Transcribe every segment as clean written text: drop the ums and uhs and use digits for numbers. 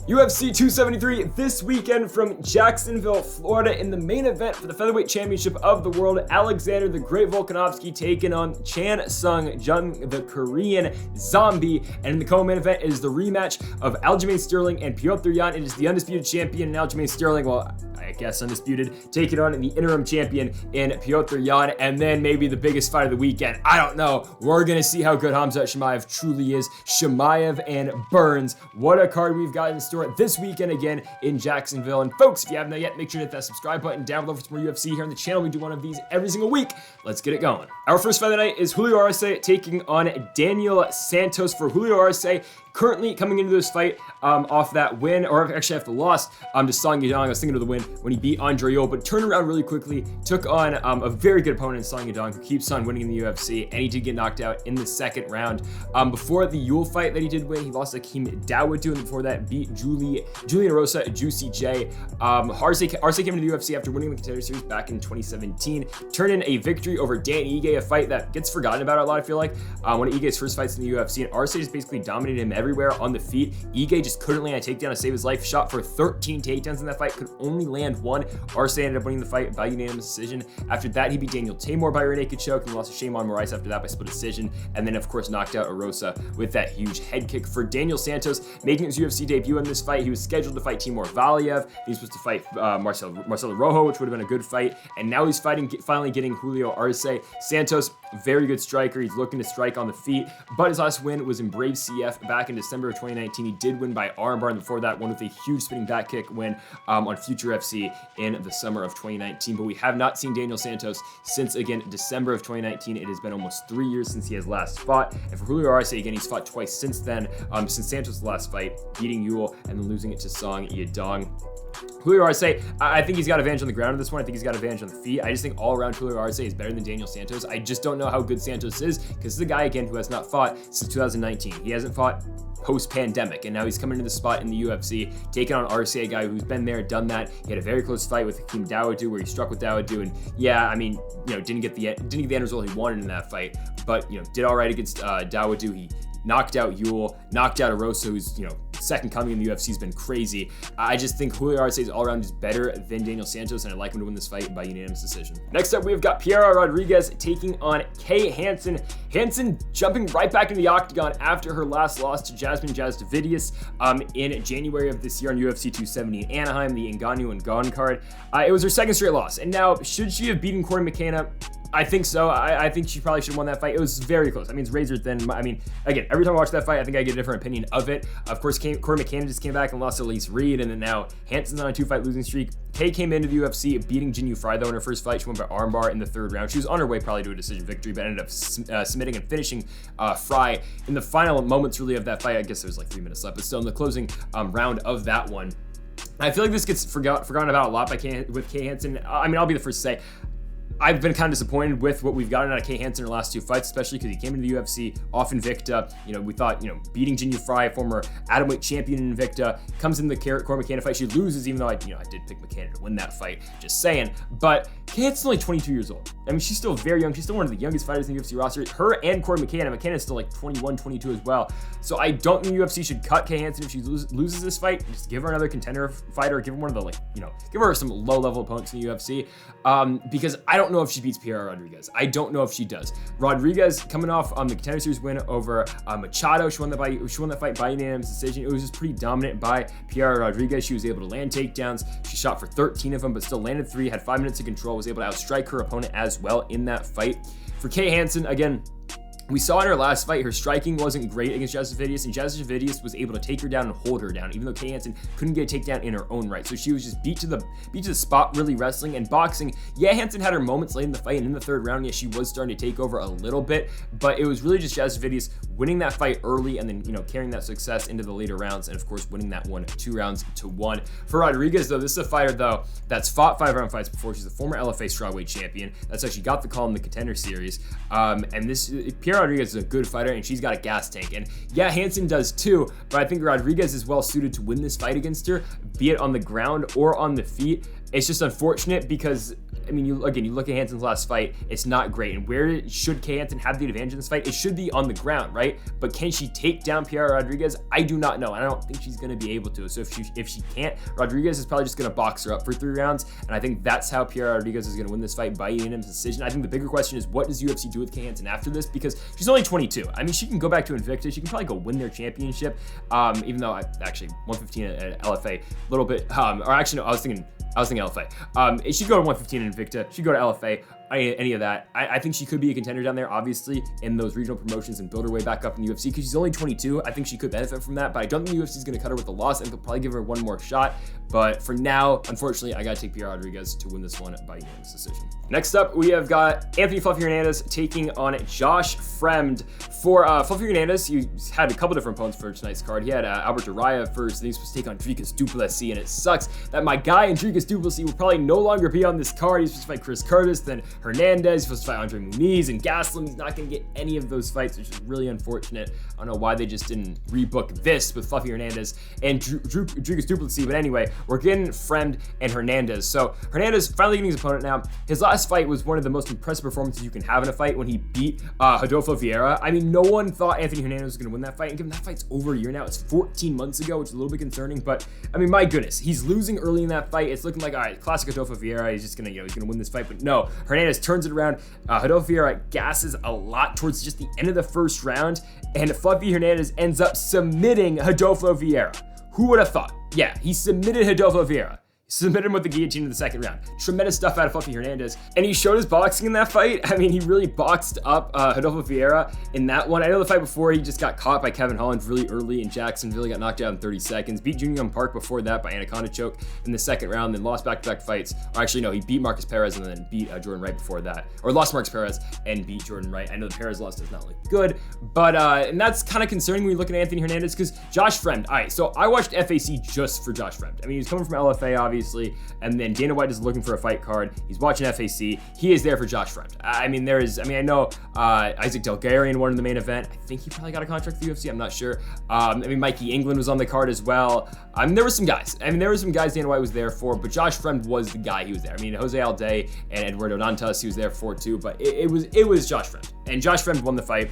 UFC 273 this weekend from Jacksonville, Florida. In the main event for the featherweight championship of the world, Alexander the Great Volkanovski taking on Chan Sung Jung, the Korean Zombie. And in the co-main event is the rematch of Aljamain Sterling and Petr Yan. It is the undisputed champion in Aljamain Sterling, well, I guess undisputed, taking on the interim champion in Petr Yan. And then maybe the biggest fight of the weekend, I don't know. We're going to see how good Hamzat Chimaev truly is. Chimaev and Burns. What a card we've got in store this weekend again in Jacksonville. And folks, if you haven't yet, make sure to hit that subscribe button down below for some more UFC here on the channel. We do one of these every single week. Let's get it going. Our first fight of the night is Julio Arce taking on Daniel Santos. For Julio Arce, currently coming into this fight off that win, or actually after the loss to Song Yadong. I was thinking of the win when he beat Andre Yol, but turned around really quickly, took on a very good opponent in Song Yadong, who keeps on winning in the UFC, and he did get knocked out in the second round. Before the Yul fight that he did win, he lost to Hakeem Dawodu, and before that beat Julian Rosa, Juicy J. Arce came into the UFC after winning the Contender Series back in 2017, turned in a victory over Dan Ige, a fight that gets forgotten about a lot, I feel like. One of Ige's first fights in the UFC, and Arce just basically dominated him everywhere on the feet. Ige just couldn't land a takedown to save his life. Shot for 13 takedowns in that fight, could only land one. Arce ended up winning the fight by unanimous decision. After that, he beat Daniel Tamor by rear naked choke and lost to Shimon Moraes after that by split decision. And then, of course, knocked out Arosa with that huge head kick. For Daniel Santos, making his UFC debut in this fight, he was scheduled to fight Timur Valiev. He was supposed to fight Marcelo Rojo, which would have been a good fight. And now he's finally getting Julio Arce. Santos, very good striker. He's looking to strike on the feet, but his last win was in Brave CF back in December of 2019. He did win by armbar, and before that, won with a huge spinning back kick win on Future FC in the summer of 2019. But we have not seen Daniel Santos since, again, December of 2019. It has been almost 3 years since he has last fought. And for Julio Arce, again, he's fought twice since then, since Santos' last fight, beating Yul and then losing it to Song Yadong. Julio Arce, I think he's got advantage on the ground at this point. I think he's got advantage on the feet. I just think all around Julio Arce is better than Daniel Santos. I just don't know how good Santos is, because this is a guy, again, who has not fought since 2019. He hasn't fought post-pandemic, and now he's coming into the spot in the UFC, taking on Arce, a guy who's been there, done that. He had a very close fight with Hakeem Dawodu, where he struck with Dawodu, and yeah, I mean, didn't get the end result he wanted in that fight, but did all right against Dawodu. He knocked out Yul, knocked out Arosa, who's second coming in the UFC, has been crazy. I just think Julio Arce is all around just better than Daniel Santos, and I'd like him to win this fight by unanimous decision. Next up, we've got Piera Rodriguez taking on Kay Hansen. Hansen jumping right back into the octagon after her last loss to Jasmine Jasdavidius in January of this year on UFC 270 in Anaheim, the Ngannou and Gall card. It was her second straight loss, and now, should she have beaten Corey McKenna? I think so. I think she probably should have won that fight. It was very close. I mean, it's razor thin. I mean, again, every time I watch that fight, I think I get a different opinion of it. Of course, Corey McKenna just came back and lost to Elise Reed, and then now Hansen's on a 2-fight losing streak. Kay came into the UFC beating Jinyu Fry, though, in her first fight. She won by armbar in the third round. She was on her way probably to a decision victory, but ended up submitting and finishing Fry in the final moments, really, of that fight. I guess there was like 3 minutes left, but still in the closing round of that one. I feel like this gets forgotten about a lot with Kay Hansen. I mean, I'll be the first to say, I've been kind of disappointed with what we've gotten out of Kay Hansen in her last 2 fights, especially because he came into the UFC off Invicta. We thought, beating Jinyu Fry, former atomweight champion in Invicta, comes in the Corey McKenna fight. She loses, even though I did pick McKenna to win that fight, just saying. But Kay Hansen's only 22 years old. I mean, she's still very young. She's still one of the youngest fighters in the UFC roster. Her and Corey McKenna. McKenna's still like 21, 22 as well. So I don't think the UFC should cut Kay Hansen if she loses this fight. Just give her another contender fighter. Give her one of the, give her some low-level opponents in the UFC. Because I don't know if she beats Piera Rodriguez. I don't know if she does. Rodriguez coming off the Contender Series win over Machado. She won that fight by unanimous decision. It was just pretty dominant by Piera Rodriguez. She was able to land takedowns. She shot for 13 of them, but still landed 3, had 5 minutes of control, was able to outstrike her opponent as well in that fight. For Kay Hansen, again, we saw in her last fight, her striking wasn't great against Jasdavidius, and Jasdavidius was able to take her down and hold her down, even though Kay Hansen couldn't get a takedown in her own right. So she was just beat to the spot, really wrestling and boxing. Yeah, Hansen had her moments late in the fight, and in the third round, yeah, she was starting to take over a little bit, but it was really just Jasdavidius winning that fight early and then, carrying that success into the later rounds, and of course, winning that one 2-1. For Rodriguez, though, this is a fighter, though, that's fought 5-round fights before. She's a former LFA strawweight champion. That's how she got the call in the Contender Series. And this, Piera Rodriguez is a good fighter, and she's got a gas tank. And yeah, Hansen does too, but I think Rodriguez is well suited to win this fight against her, be it on the ground or on the feet. It's just unfortunate because I mean, you look at Hansen's last fight, it's not great. And where should Kay Hansen have the advantage in this fight? It should be on the ground, right? But can she take down Piera Rodriguez? I do not know. I don't think she's going to be able to. So if she can't, Rodriguez is probably just going to box her up for 3 rounds. And I think that's how Piera Rodriguez is going to win this fight by unanimous decision. I think the bigger question is, what does UFC do with Kay Hansen after this? Because she's only 22. I mean, she can go back to Invicta. She can probably go win their championship. Even though 115 at LFA, a little bit, or actually, no, I was thinking LFA. She'd go to 115 in Invicta. She'd go to LFA. Any of that. I think she could be a contender down there, obviously, in those regional promotions and build her way back up in the UFC because she's only 22. I think she could benefit from that, but I don't think the UFC is going to cut her with a loss. I think they'll probably give her one more shot. But for now, unfortunately, I got to take Piera Rodriguez to win this one by unanimous decision. Next up, we have got Anthony Fluffy Hernandez taking on Josh Fremd. For Fluffy Hernandez, he had a couple different opponents for tonight's card. He had Albert Uriah first, and he was supposed to take on Dricus du Plessis, and it sucks that my guy in Dricus du Plessis will probably no longer be on this card. He's supposed to fight Chris Curtis, then Hernandez. He's supposed to fight Andre Muniz and Gaslam. He's not going to get any of those fights, which is really unfortunate. I don't know why they just didn't rebook this with Fluffy Hernandez and Dricus du Plessis, but anyway, we're getting Fremd and Hernandez. So Hernandez finally getting his opponent now. His last fight was one of the most impressive performances you can have in a fight when he beat Rodolfo Vieira. I mean, no one thought Anthony Hernandez was going to win that fight, and given that fight's over a year now, it's 14 months ago, which is a little bit concerning, but I mean, my goodness, he's losing early in that fight. It's looking like, all right, classic Rodolfo Vieira, he's just going to, he's going to win this fight, but no, Hernandez turns it around. Rodolfo Vieira gasses a lot towards just the end of the first round, and Fluffy Hernandez ends up submitting Rodolfo Vieira. Who would have thought? Yeah, he submitted Rodolfo Vieira. Submitted him with the guillotine in the second round. Tremendous stuff out of Fluffy Hernandez. And he showed his boxing in that fight. I mean, he really boxed up Rodolfo Vieira in that one. I know the fight before, he just got caught by Kevin Holland really early in Jacksonville. He got knocked out in 30 seconds. Beat Junior Young Park before that by Anaconda choke in the second round, then lost back-to-back fights. Or actually, no, he beat Marcus Perez and then beat Jordan Wright before that. Or lost Marcus Perez and beat Jordan Wright. I know the Perez loss does not look good, but and that's kind of concerning when you look at Anthony Hernandez because Josh Fremd. All right, so I watched FAC just for Josh Fremd. I mean, he's coming from LFA, obviously, and then Dana White is looking for a fight card. He's watching FAC. He is there for Josh Fremd. I know Isaac Delgarian won in the main event. I think he probably got a contract for the UFC. I'm not sure. Mikey England was on the card as well. There were some guys. Dana White was there for, but Josh Fremd was the guy. He was there. Jose Alday and Eduardo Dantas, he was there for too, but it was Josh Fremd. And Josh Fremd won the fight.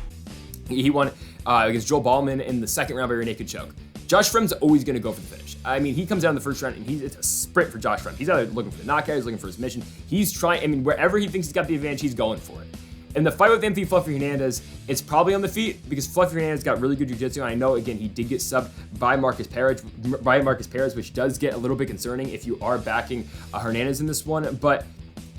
He won against Joel Ballman in the second round by rear naked choke. Josh Fremd's always going to go for the finish. I mean, he comes down in the first round and it's a sprint for Josh Fremd. He's either looking for the knockout, he's looking for his submission. He's trying, wherever he thinks he's got the advantage, he's going for it. And the fight with Anthony Fluffy Hernandez, it's probably on the feet because Fluffy Hernandez got really good jiu-jitsu. And I know, again, he did get subbed by Marcus Perez, which does get a little bit concerning if you are backing Hernandez in this one. But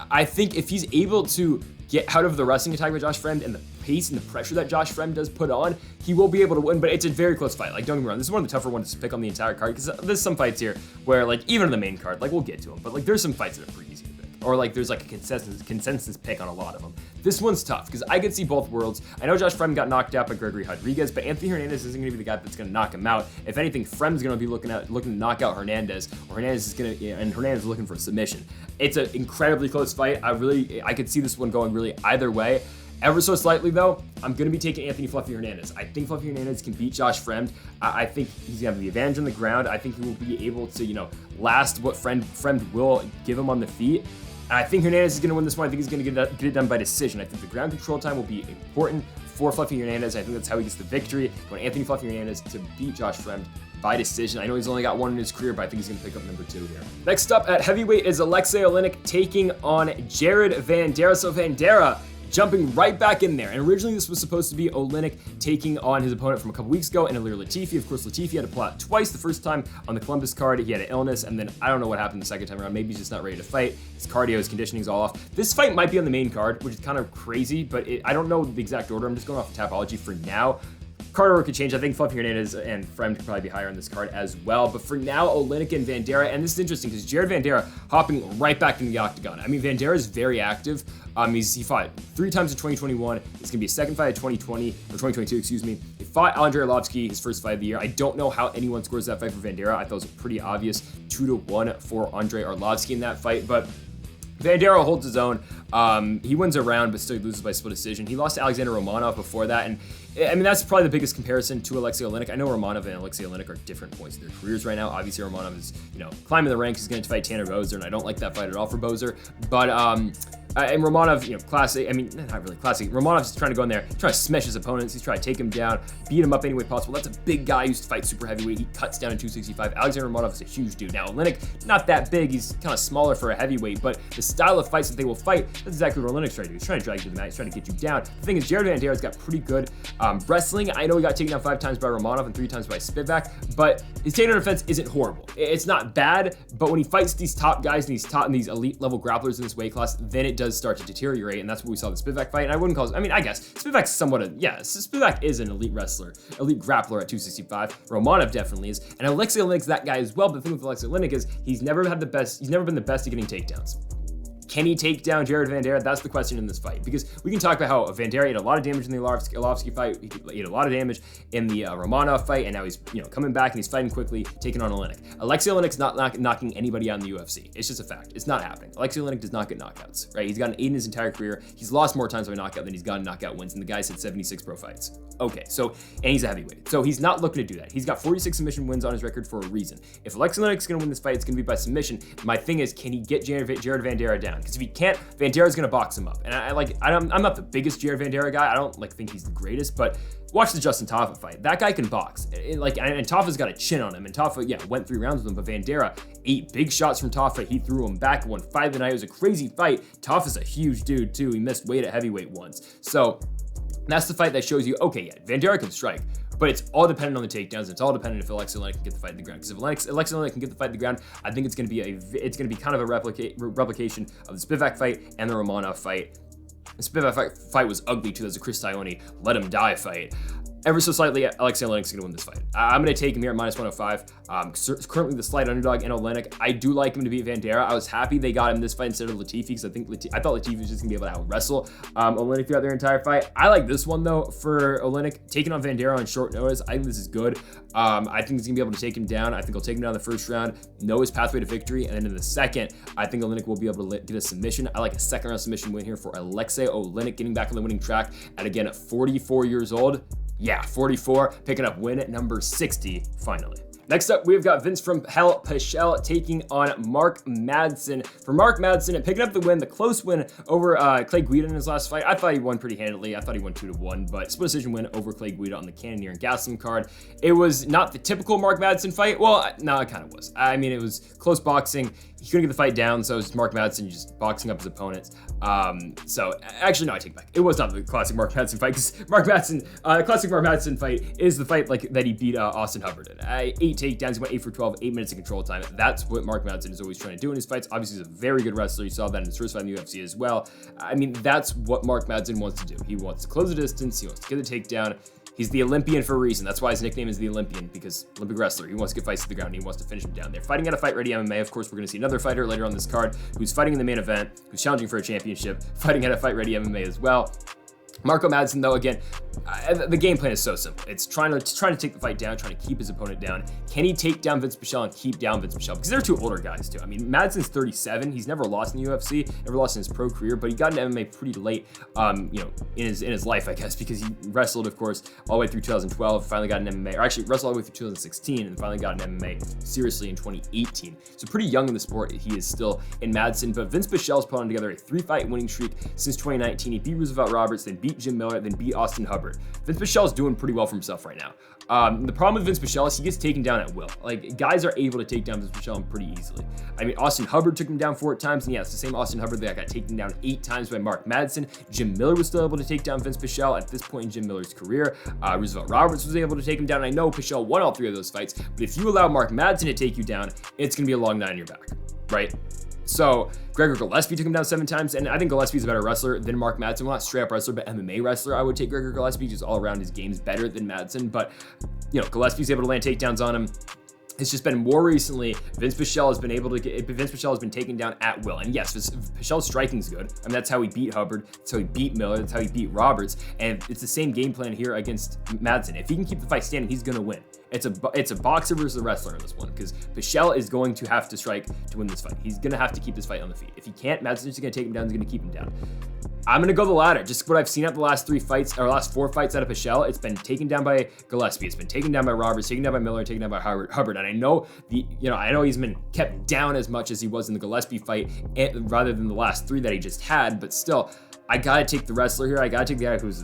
I think if he's able to get out of the wrestling attack with Josh Fremd and the pace and the pressure that Josh Fremd does put on, he will be able to win, but it's a very close fight. Like, don't get me wrong, this is one of the tougher ones to pick on the entire card because there's some fights here where, like, even on the main card, like, we'll get to them, but, like, there's some fights that are pretty easy to pick, or, like, there's, like, a consensus pick on a lot of them. This one's tough because I could see both worlds. I know Josh Fremd got knocked out by Gregory Rodriguez, but Anthony Hernandez isn't going to be the guy that's going to knock him out. If anything, Fremd's going to be looking to knock out Hernandez, or Hernandez is looking for a submission. It's an incredibly close fight. I could see this one going really either way. Ever so slightly, though, I'm going to be taking Anthony Fluffy Hernandez. I think Fluffy Hernandez can beat Josh Fremd. I think he's going to have the advantage on the ground. I think he will be able to, last what Fremd will give him on the feet. And I think Hernandez is going to win this one. I think he's going to get it done by decision. I think the ground control time will be important for Fluffy Hernandez. I think that's how he gets the victory. I want Anthony Fluffy Hernandez to beat Josh Fremd by decision. I know he's only got one in his career, but I think he's going to pick up number 2 here. Next up at heavyweight is Alexei Oleinik taking on Jared Vanderaa. So Vanderaa jumping right back in there. And originally this was supposed to be Oleinik taking on his opponent from a couple weeks ago, and Ilir Latifi. Of course, Latifi had to pull out twice. The first time on the Columbus card, he had an illness, and then I don't know what happened the second time around. Maybe he's just not ready to fight. His cardio, his conditioning's all off. This fight might be on the main card, which is kind of crazy, but I don't know the exact order. I'm just going off of Tapology for now. Card order could change. I think Fluffy Hernandez and Fremd could probably be higher on this card as well. But for now, Oleinik and Vanderaa, and this is interesting because Jared Vanderaa hopping right back into the octagon. Vanderaa is very active. He fought 3 times in 2021. It's going to be a second fight in 2022, excuse me. He fought Andrei Arlovski, his first fight of the year. I don't know how anyone scores that fight for Vanderaa. I thought it was pretty obvious 2-1 for Andrei Arlovski in that fight, but Vanderaa holds his own. He wins a round, but still loses by split decision. He lost to Alexander Romanov before that, and I mean, that's probably the biggest comparison to Alexei Oleinik. I know Romanov and Alexei Oleinik are different points in their careers right now. Obviously, Romanov is, climbing the ranks. He's going to fight Tanner Boser, and I don't like that fight at all for Boser. But, and Romanov, classic. I mean, not really classic. Romanov's trying to go in there, trying to smash his opponents. He's trying to take him down, beat him up any way possible. That's a big guy who used to fight super heavyweight. He cuts down in 265. Alexander Romanov is a huge dude. Now, Oleinik, not that big. He's kind of smaller for a heavyweight, but the style of fights that they will fight, that's exactly what Oleinik's trying to do. He's trying to drag you to the mat. He's trying to get you down. The thing is, Jared Vanderaa has got pretty good wrestling. I know he got taken down 5 times by Romanov and 3 times by Spivak, but his takedown defense isn't horrible. It's not bad, but when he fights these top guys and these elite level grapplers in this weight class, then it does start to deteriorate. And that's what we saw the Spivak fight. And I wouldn't call it, I guess Spivak's Spivak is an elite wrestler, elite grappler at 265. Romanov definitely is. And Alexei Oleinik's that guy as well. But the thing with Alexei Oleinik is he's never been the best at getting takedowns. Can he take down Jared Vanderaa? That's the question in this fight, because we can talk about how Vanderaa ate a lot of damage in the Arlovski fight. He ate a lot of damage in the Romanov fight, and now he's coming back and he's fighting quickly, taking on Oleinik. Alexei Oleinik's not knocking anybody out in the UFC. It's just a fact. It's not happening. Alexei Oleinik does not get knockouts, right? He's gotten 8 in his entire career. He's lost more times by knockout than he's gotten knockout wins, and the guy's had 76 pro fights. Okay, and he's a heavyweight, so he's not looking to do that. He's got 46 submission wins on his record for a reason. If Alexei Oleinik's going to win this fight, it's going to be by submission. My thing is, can he get Jared Vanderaa down? Because if he can't, Vandeera's gonna box him up. And I'm not the biggest Jared Vanderaa guy. I don't think he's the greatest, but watch the Justin Tafa fight. That guy can box. And Tafa's got a chin on him. And Tafa, went 3 rounds with him, but Vanderaa 8 big shots from Tafa. He threw him back, won 5 tonight. It was a crazy fight. Tafa's a huge dude too. He missed weight at heavyweight once. So that's the fight that shows you, okay, Vanderaa can strike, but it's all dependent on the takedowns. It's all dependent if Alexei Oleinik can get the fight to the ground. Because if Alexei Oleinik can get the fight to the ground, I think it's going to be kind of a replication of the Spivak fight and the Romanov fight. The Spivak fight was ugly too. There's a Chris Tione let him die fight. Ever so slightly, Alexei Oleinik's going to win this fight. I'm going to take him here at -105. Currently the slight underdog in Oleinik. I do like him to beat Vanderaa. I was happy they got him this fight instead of Latifi, because I thought Latifi was just going to be able to out-wrestle Oleinik throughout their entire fight. I like this one, though, for Oleinik. Taking on Vanderaa on short notice, I think this is good. I think he's going to be able to take him down. I think he'll take him down in the first round, know his pathway to victory, and then in the second, I think Oleinik will be able to get a submission. I like a second-round submission win here for Alexei Oleinik, getting back on the winning track at, again, at 44 years old. Yeah, 44, picking up win at number 60, finally. Next up, we've got Vince from Pichel taking on Mark Madsen. For Mark Madsen, and picking up the win, the close win over Clay Guida in his last fight. I thought he won pretty handily. I thought he won 2-1, but split decision win over Clay Guida on the Cannonier and Gaslam card. It was not the typical Mark Madsen fight. Well, no, it kind of was. I mean, it was close boxing. He couldn't get the fight down, so it was Mark Madsen just boxing up his opponents. So actually, no, I take it back. It was not the classic Mark Madsen fight, because the classic Mark Madsen fight is the fight that he beat Austin Hubbard in. 8 takedowns, he went 8 for 12, 8 minutes of control time. That's what Mark Madsen is always trying to do in his fights. Obviously, he's a very good wrestler. You saw that in his first fight in the UFC as well. I mean, that's what Mark Madsen wants to do. He wants to close the distance. He wants to get the takedown. He's the Olympian for a reason. That's why his nickname is the Olympian, because Olympic wrestler. He wants to get fights to the ground. And he wants to finish him down. They're fighting at a Fight Ready MMA. Of course, we're going to see another fighter later on this card who's fighting in the main event, who's challenging for a championship, fighting at a Fight Ready MMA as well. Marco Madsen, though, again, the game plan is so simple. It's trying to take the fight down, trying to keep his opponent down. Can he take down Vince Pichel and keep down Vince Pichel? Because they're 2 older guys, too. I mean, Madsen's 37. He's never lost in the UFC, never lost in his pro career, but he got into MMA pretty late, in his life, I guess, because he wrestled, of course, all the way through 2012, finally got an MMA, or actually wrestled all the way through 2016, and finally got an MMA seriously in 2018. So pretty young in the sport, he is still in Madsen, but Vince Pichel's put on together a 3-fight winning streak since 2019. He beat Roosevelt Roberts, then beat Jim Miller, then beat Austin Hubbard. Vince Pichel is doing pretty well for himself right now. The problem with Vince Pichel is he gets taken down at will. Like, guys are able to take down Vince Pichel pretty easily. I mean, Austin Hubbard took him down 4 times, and yeah, it's the same Austin Hubbard that got taken down 8 times by Mark Madsen. Jim Miller was still able to take down Vince Pichel at this point in Jim Miller's career. Roosevelt Roberts was able to take him down, and I know Pichel won all 3 of those fights, but if you allow Mark Madsen to take you down, it's going to be a long night on your back, right? So Gregor Gillespie took him down 7 times, and I think Gillespie's a better wrestler than Mark Madsen. Well, not straight up wrestler, but MMA wrestler. I would take Gregor Gillespie, just all around his game's better than Madsen, but Gillespie's able to land takedowns on him. It's just been more recently. Vince Pichel has been taken down at will. And yes, Pichel's striking's good. I mean, that's how he beat Hubbard. That's how he beat Miller. That's how he beat Roberts. And it's the same game plan here against Madsen. If he can keep the fight standing, he's gonna win. It's a boxer versus a wrestler in this one, because Pichel is going to have to strike to win this fight. He's gonna have to keep this fight on the feet. If he can't, Madsen's just gonna take him down. He's gonna keep him down. I'm gonna go the latter. Just what I've seen out the last 3 fights, or last 4 fights out of Pichel, it's been taken down by Gillespie, it's been taken down by Roberts, taken down by Miller, taken down by Hubbard. And I know he's been kept down as much as he was in the Gillespie fight, rather than the last 3 that he just had. But still, I gotta take the wrestler here. I gotta take the guy who's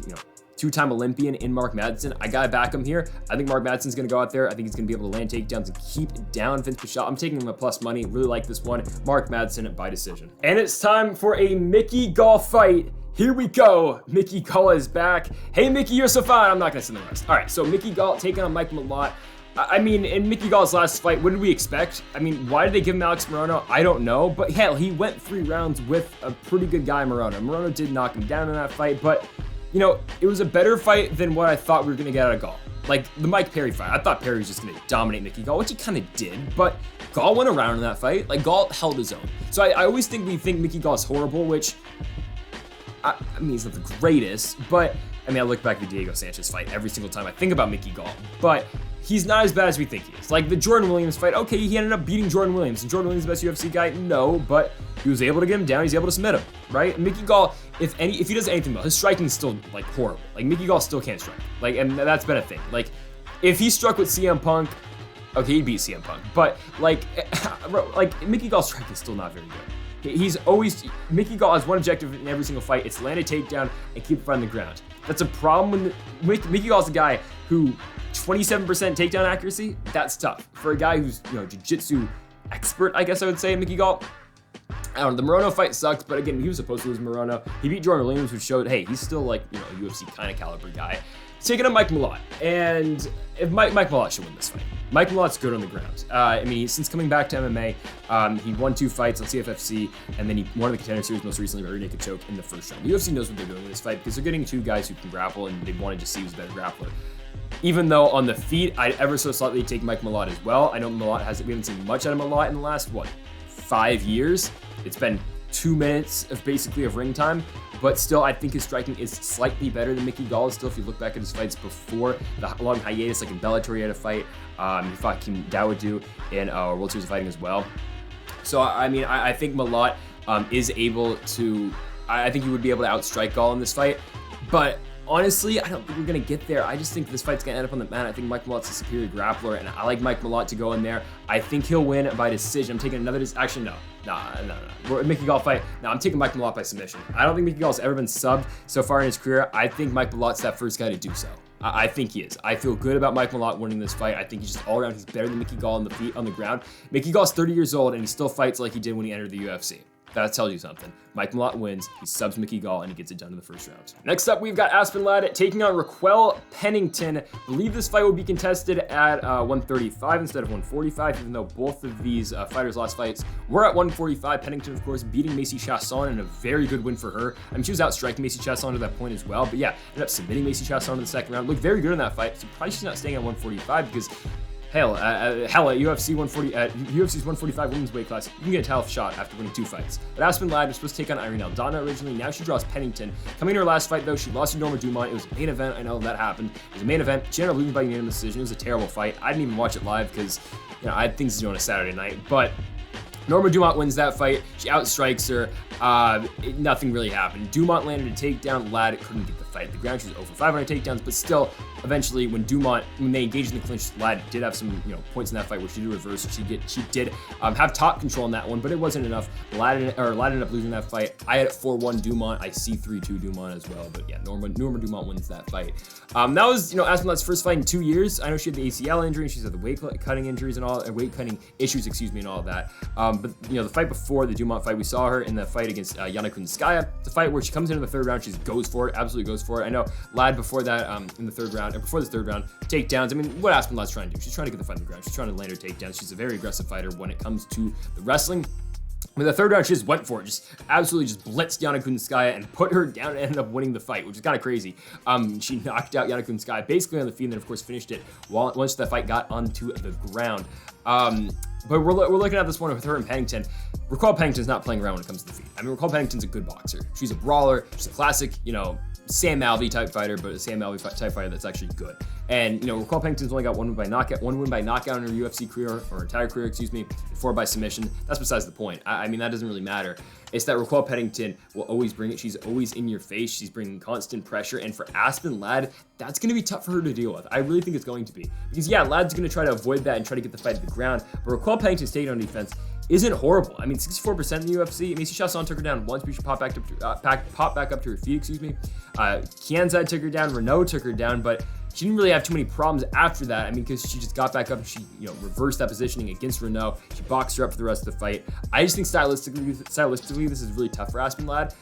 2-time Olympian in Mark Madsen. I gotta back him here. I think Mark Madsen's gonna go out there. I think he's gonna be able to land takedowns and keep down Vince Pichel. I'm taking him a plus money. Really like this one. Mark Madsen by decision. And it's time for a Mickey Gall fight. Here we go. Mickey Gall is back. Hey, Mickey, you're so fine. I'm not gonna send the rest. All right, so Mickey Gall taking on Mike Malott. I mean, in Mickey Gall's last fight, what did we expect? I mean, why did they give him Alex Morono? I don't know, but hell, he went 3 rounds with a pretty good guy, Morono. Morono did knock him down in that fight, but it was a better fight than what I thought we were gonna get out of Gall. Like the Mike Perry fight, I thought Perry was just gonna dominate Mickey Gall, which he kind of did, but Gall went around in that fight. Like, Gall held his own. So I always think we think Mickey Gall is horrible, which, I mean, he's not the greatest, but I mean, I look back at the Diego Sanchez fight every single time I think about Mickey Gall, but he's not as bad as we think he is. Like the Jordan Williams fight, okay, he ended up beating Jordan Williams. And Jordan Williams the best UFC guy? No, but he was able to get him down. He's able to submit him, right? And Mickey Gall, if he does anything well, his striking is still like horrible. Like Mickey Gall still can't strike. Like, and that's been a thing. Like, if he struck with CM Punk, okay, he'd beat CM Punk. But like Mickey Gall's striking is still not very good. Mickey Gall has one objective in every single fight. It's land a takedown and keep the fight on the ground. That's a problem when Mickey Gall's a guy who 27% takedown accuracy. That's tough for a guy who's jiu-jitsu expert, I guess I would say. Mickey Gall. I don't know, the Morono fight sucked, but again, he was supposed to lose Morono. He beat Jordan Williams, which showed, hey, he's still like a UFC kind of caliber guy. Taking on Mike Malott, and if Mike Malott should win this fight. Mike Malott's good on the ground. I mean, since coming back to MMA, he won 2 fights on CFFC, and then he won the Contender Series most recently by rear naked choke in the first round. The UFC knows what they're doing with this fight because they're getting 2 guys who can grapple, and they wanted to see who's a better grappler. Even though on the feet, I'd ever so slightly take Mike Malott as well. I know we haven't seen much out of Malott in the last, 5 years? It's been 2 minutes of ring time, but still, I think his striking is slightly better than Mickey Gall. Still, if you look back at his fights before the long hiatus, like in Bellator, he had a fight. He fought Kim Dawodu in World Series of Fighting as well. So, I mean, I think Malott is able to. I think he would be able to outstrike Gall in this fight, but honestly, I don't think we're going to get there. I just think this fight's going to end up on the mat. I think Mike Malott's a superior grappler, and I like Mike Malott to go in there. I think he'll win by decision. I'm taking another actually, no. Mickey Gall fight. No, I'm taking Mike Malott by submission. I don't think Mickey Gall's ever been subbed so far in his career. I think Mike Malott's that first guy to do so. I think he is. I feel good about Mike Malott winning this fight. I think he's just all around. He's better than Mickey Gall on the feet, on the ground. Mickey Gall's 30 years old, and he still fights like he did when he entered the UFC. That tells you something. Mike Malott wins, he subs Mickey Gall, and he gets it done in the first round. Next up, we've got Aspen Ladd taking on Raquel Pennington. I believe this fight will be contested at 135 instead of 145, even though both of these fighters' last fights were at 145. Pennington, of course, beating Macy Chasson in a very good win for her. I mean, she was outstriking Macy Chasson to that point as well, but yeah, ended up submitting Macy Chasson in the second round. Looked very good in that fight. Surprised she's not staying at 145 because hell, at UFC's 145 women's weight class, you can get a title shot after winning 2 fights. But Aspen Ladd was supposed to take on Irene Aldana originally. Now she draws Pennington. Coming to her last fight, though, she lost to Norma Dumont. It was a main event. I know that happened. It was a main event. She ended up losing by unanimous decision. It was a terrible fight. I didn't even watch it live because, I had things to do on a Saturday night. But Norma Dumont wins that fight. She outstrikes her. Nothing really happened. Dumont landed a takedown. Ladd couldn't get the fight at the ground. She was 0-for-5 on her takedowns, but still, eventually, when they engaged in the clinch, Ladd did have some, points in that fight where she did reverse. She did have top control in that one, but it wasn't enough. Ladd ended up losing that fight. I had it 4-1 Dumont. I see 3-2 Dumont as well, but yeah, Norma Dumont wins that fight. That was, Aspen Ladd's first fight in 2 years. I know she had the ACL injury. She's had the weight cutting injuries and all, weight cutting issues, and all of that. But the fight before the Dumont fight, we saw her in the fight against Yana Kunitskaya. It's a fight where she comes into the third round, she goes for it, absolutely goes for it. I know Ladd before that, in the third round, before this third round, takedowns. I mean, what Aspen Ladd's trying to do? She's trying to get the fight on the ground. She's trying to land her takedowns. She's a very aggressive fighter when it comes to the wrestling. In the third round, she just went for it, just absolutely just blitzed Yana Kunitskaya and put her down and ended up winning the fight, which is kind of crazy. She knocked out Yana Kunitskaya basically on the feet and then, of course, finished it once the fight got onto the ground. But we're looking at this one with her and Pennington. Raquel Pennington's not playing around when it comes to the feet. I mean, Raquel Pennington's a good boxer. She's a brawler. She's a classic, Sam Alvey type fighter, but a Sam Alvey type fighter that's actually good. And, Raquel Pennington's only got one win by knockout in her UFC career, or entire career, excuse me, 4 by submission. That's besides the point. I mean, that doesn't really matter. It's that Raquel Pennington will always bring it. She's always in your face. She's bringing constant pressure. And for Aspen Ladd, that's going to be tough for her to deal with. I really think it's going to be. Because, yeah, Ladd's going to try to avoid that and try to get the fight to the ground. But Raquel Pennington's takedown defense isn't horrible. I mean, 64% in the UFC. Macy Chasson took her down once, but she popped back up to her feet, excuse me. Kianzad took her down. Renault took her down, but she didn't really have too many problems after that. I mean, because she just got back up and she, reversed that positioning against Renault. She boxed her up for the rest of the fight. I just think stylistically, this is really tough for Aspen Ladd.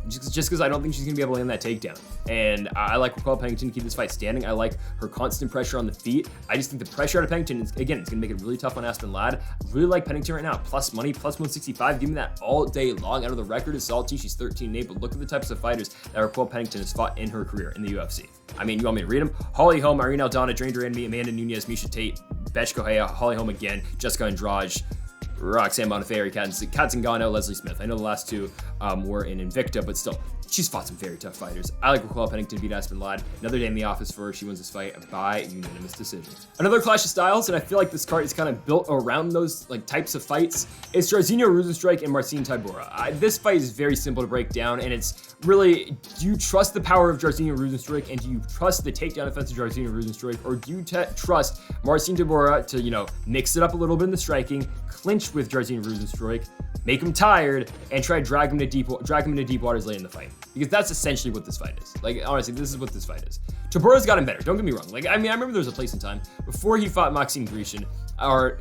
Just because I don't think she's going to be able to land that takedown. And I like Raquel Pennington to keep this fight standing. I like her constant pressure on the feet. I just think the pressure out of Pennington, it's going to make it really tough on Aspen Ladd. I really like Pennington right now. Plus money, plus 165. Give me that all day long. I know the record is salty. She's 13-8, but look at the types of fighters that Raquel Pennington has fought in her career in the UFC. I mean, you want me to read them? Holly Holm, Irene Aldana, Drain Duranmi, Amanda Nunes, Misha Tate, Betch Correia, Holly Holm again, Jessica Andrade, Roxanne Modafferi, Kat Zingano, Leslie Smith. I know the last two were in Invicta, but still, she's fought some very tough fighters. I like Raquel Pennington to beat Aspen Ladd. Another day in the office for her. She wins this fight by unanimous decision. Another clash of styles, and I feel like this card is kind of built around those types of fights. It's Jairzinho Rozenstruik and Marcin Tybura. This fight is very simple to break down, and it's really, do you trust the power of Jairzinho Rozenstruik, and do you trust the takedown defense of Jairzinho Rozenstruik, or do you trust Marcin Tybura to, mix it up a little bit in the striking, clinch with Jairzinho Rozenstruik, make him tired, and try to drag him into deep waters late in the fight? Because that's essentially what this fight is. Honestly, this is what this fight is. Tybura's got him better. Don't get me wrong. I remember there was a place in time before he fought Maxime Grishin, I'm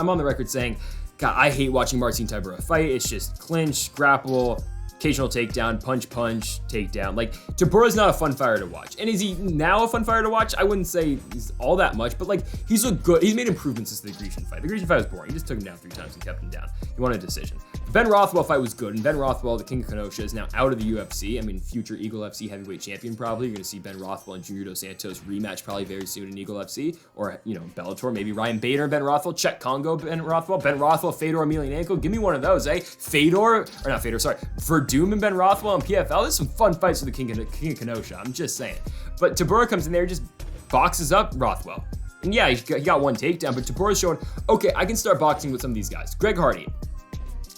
on the record saying, God, I hate watching Marcin Tybura fight. It's just clinch, grapple, occasional takedown, punch, takedown. Tybura's not a fun fighter to watch. And is he now a fun fighter to watch? I wouldn't say he's all that much, but he's made improvements since the Grecian fight. The Grecian fight was boring. He just took him down 3 times and kept him down. He won a decision. The Ben Rothwell fight was good, and Ben Rothwell, the King of Kenosha, is now out of the UFC. I mean, future Eagle FC heavyweight champion probably. You're going to see Ben Rothwell and Junior Dos Santos rematch probably very soon in Eagle FC, or, Bellator, maybe Ryan Bader and Ben Rothwell, Czech Congo, Ben Rothwell, Fedor Emelianenko. Give me one of those, eh? Verdum and Ben Rothwell and PFL. There's some fun fights for the King of Kenosha. I'm just saying. But Tybura comes in there, just boxes up Rothwell. And yeah, he got one takedown, but Tybura's showing, okay, I can start boxing with some of these guys. Greg Hardy.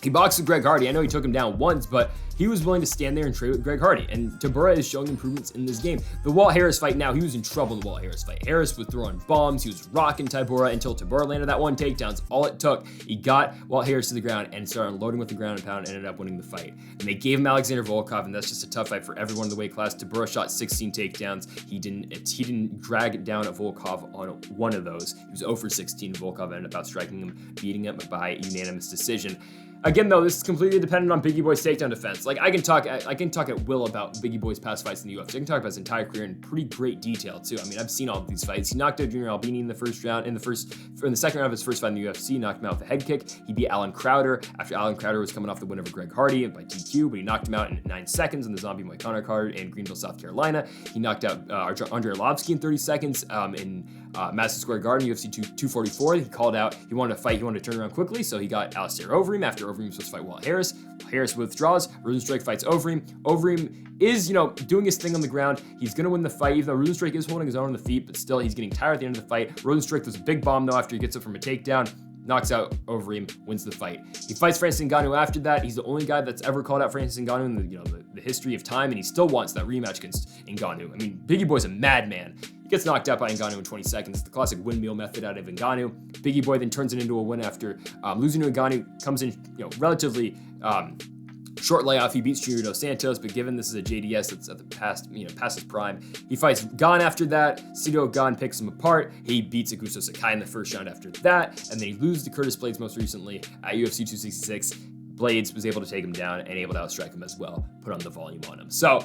He boxed with Greg Hardy. I know he took him down once, but he was willing to stand there and trade with Greg Hardy. And Tybura is showing improvements in this game. The Walt Harris fight now, he was in trouble in the Walt Harris fight. Harris was throwing bombs. He was rocking Tybura until Tybura landed that one takedown. It's all it took. He got Walt Harris to the ground and started unloading with the ground and pound and ended up winning the fight. And they gave him Alexander Volkov, and that's just a tough fight for everyone in the weight class. Tybura shot 16 takedowns. He didn't drag it down at Volkov on one of those. He was 0 for 16. Volkov ended up outstriking him, beating him by unanimous decision. Again, though, this is completely dependent on Biggie Boy's takedown defense. I can talk at will about Biggie Boy's past fights in the UFC. I can talk about his entire career in pretty great detail too. I mean, I've seen all of these fights. He knocked out Junior Albini in the second round of his first fight in the UFC. He knocked him out with a head kick. He beat Alan Crowder after Alan Crowder was coming off the win over Greg Hardy by DQ, but he knocked him out in 9 seconds in the Zombie Moicano card in Greenville, South Carolina. He knocked out Andrei Arlovski in 30 seconds in Madison Square Garden, UFC 244. He called out, he wanted to fight, he wanted to turn around quickly, so he got Alistair Overeem after Overeem was supposed to fight Walt Harris. Harris withdraws. Rozenstruik fights Overeem. Overeem is, doing his thing on the ground. He's going to win the fight, even though Rozenstruik is holding his own on the feet, but still, he's getting tired at the end of the fight. Rozenstruik throws a big bomb, though, after he gets it from a takedown. Knocks out Overeem, wins the fight. He fights Francis Ngannou after that. He's the only guy that's ever called out Francis Ngannou in the history of time, and he still wants that rematch against Ngannou. I mean, Biggie Boy's a madman. He gets knocked out by Ngannou in 20 seconds. The classic windmill method out of Ngannou. Biggie Boy then turns it into a win after losing to Ngannou. Comes in, relatively short layoff. He beats Junior Dos Santos, but given this is a JDS that's at the past his prime, he fights Gall after that. Cito Gall picks him apart. He beats Augusto Sakai in the first round after that, and then he loses to Curtis Blades most recently at UFC 266. Blades was able to take him down and able to outstrike him as well, put on the volume on him. So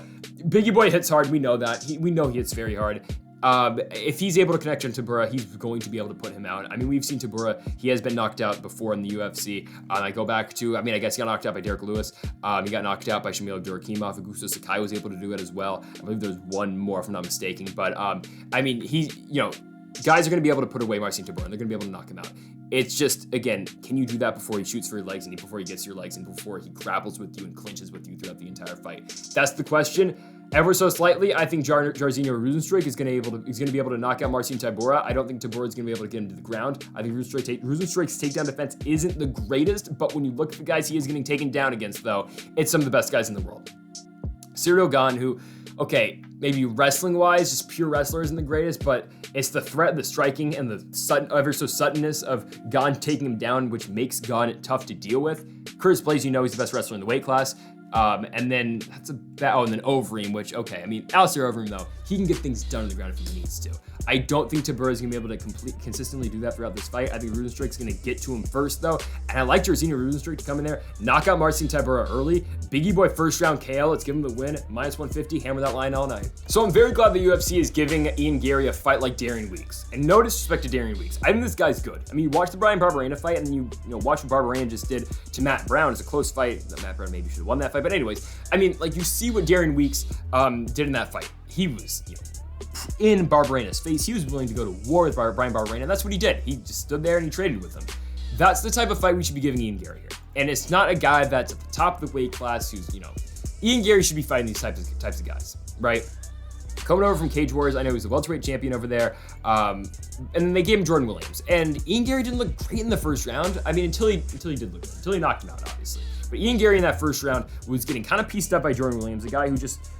Biggie Boy hits hard. We know that. We know he hits very hard. If he's able to connect on Tybura, he's going to be able to put him out. I mean, we've seen Tybura. He has been knocked out before in the UFC. I go back to, I guess he got knocked out by Derek Lewis. He got knocked out by Shamil Abdurakhimov. Augusto Sakai was able to do it as well. I believe there's one more, if I'm not mistaken. But, he, guys are going to be able to put away Marcin Tybura, and they're going to be able to knock him out. It's just, again, can you do that before he shoots for your legs and before he gets your legs and before he grapples with you and clinches with you throughout the entire fight? That's the question. Ever so slightly, I think Jairzinho Rozenstruik is going to be able to knock out Marcin Tybura. I don't think Tybura is going to be able to get him to the ground. I think Rozenstruik's takedown defense isn't the greatest, but when you look at the guys he is getting taken down against, though, it's some of the best guys in the world. Cyril Gane, who, okay, maybe wrestling-wise, just pure wrestler isn't the greatest, but it's the threat, the striking, and the ever so suddenness of Gane taking him down, which makes Gane tough to deal with. Curtis Blaze, he's the best wrestler in the weight class. And then and then Overeem, which, okay, I mean, Alistair Overeem, though, he can get things done on the ground if he needs to. I don't think Tybura is going to be able to consistently do that throughout this fight. I think Rozenstruik's going to get to him first, though. And I like Jairzinho Rozenstruik to come in there, knock out Marcin Tybura early. Biggie Boy first round KO. Let's give him the win. -150. Hammer that line all night. So I'm very glad the UFC is giving Ian Garry a fight like Darian Weeks. And no disrespect to Darian Weeks. I think this guy's good. I mean, you watch the Brian Barberena fight, and then you watch what Barberena just did to Matt Brown. It's a close fight. Matt Brown maybe should have won that fight. But anyways, I mean, like, you see what Darian Weeks did in that fight. He was, in Barberena's face. He was willing to go to war with Brian Barberena, and that's what he did. He just stood there and he traded with him. That's the type of fight we should be giving Ian Garry here. And it's not a guy that's at the top of the weight class who's, Ian Garry should be fighting these types of guys, right? Coming over from Cage Warriors, I know he's a welterweight champion over there. And then they gave him Jordan Williams. And Ian Garry didn't look great in the first round. I mean, until he did look good, until he knocked him out, obviously. But Ian Garry in that first round was getting kind of pieced up by Jordan Williams, a guy who just,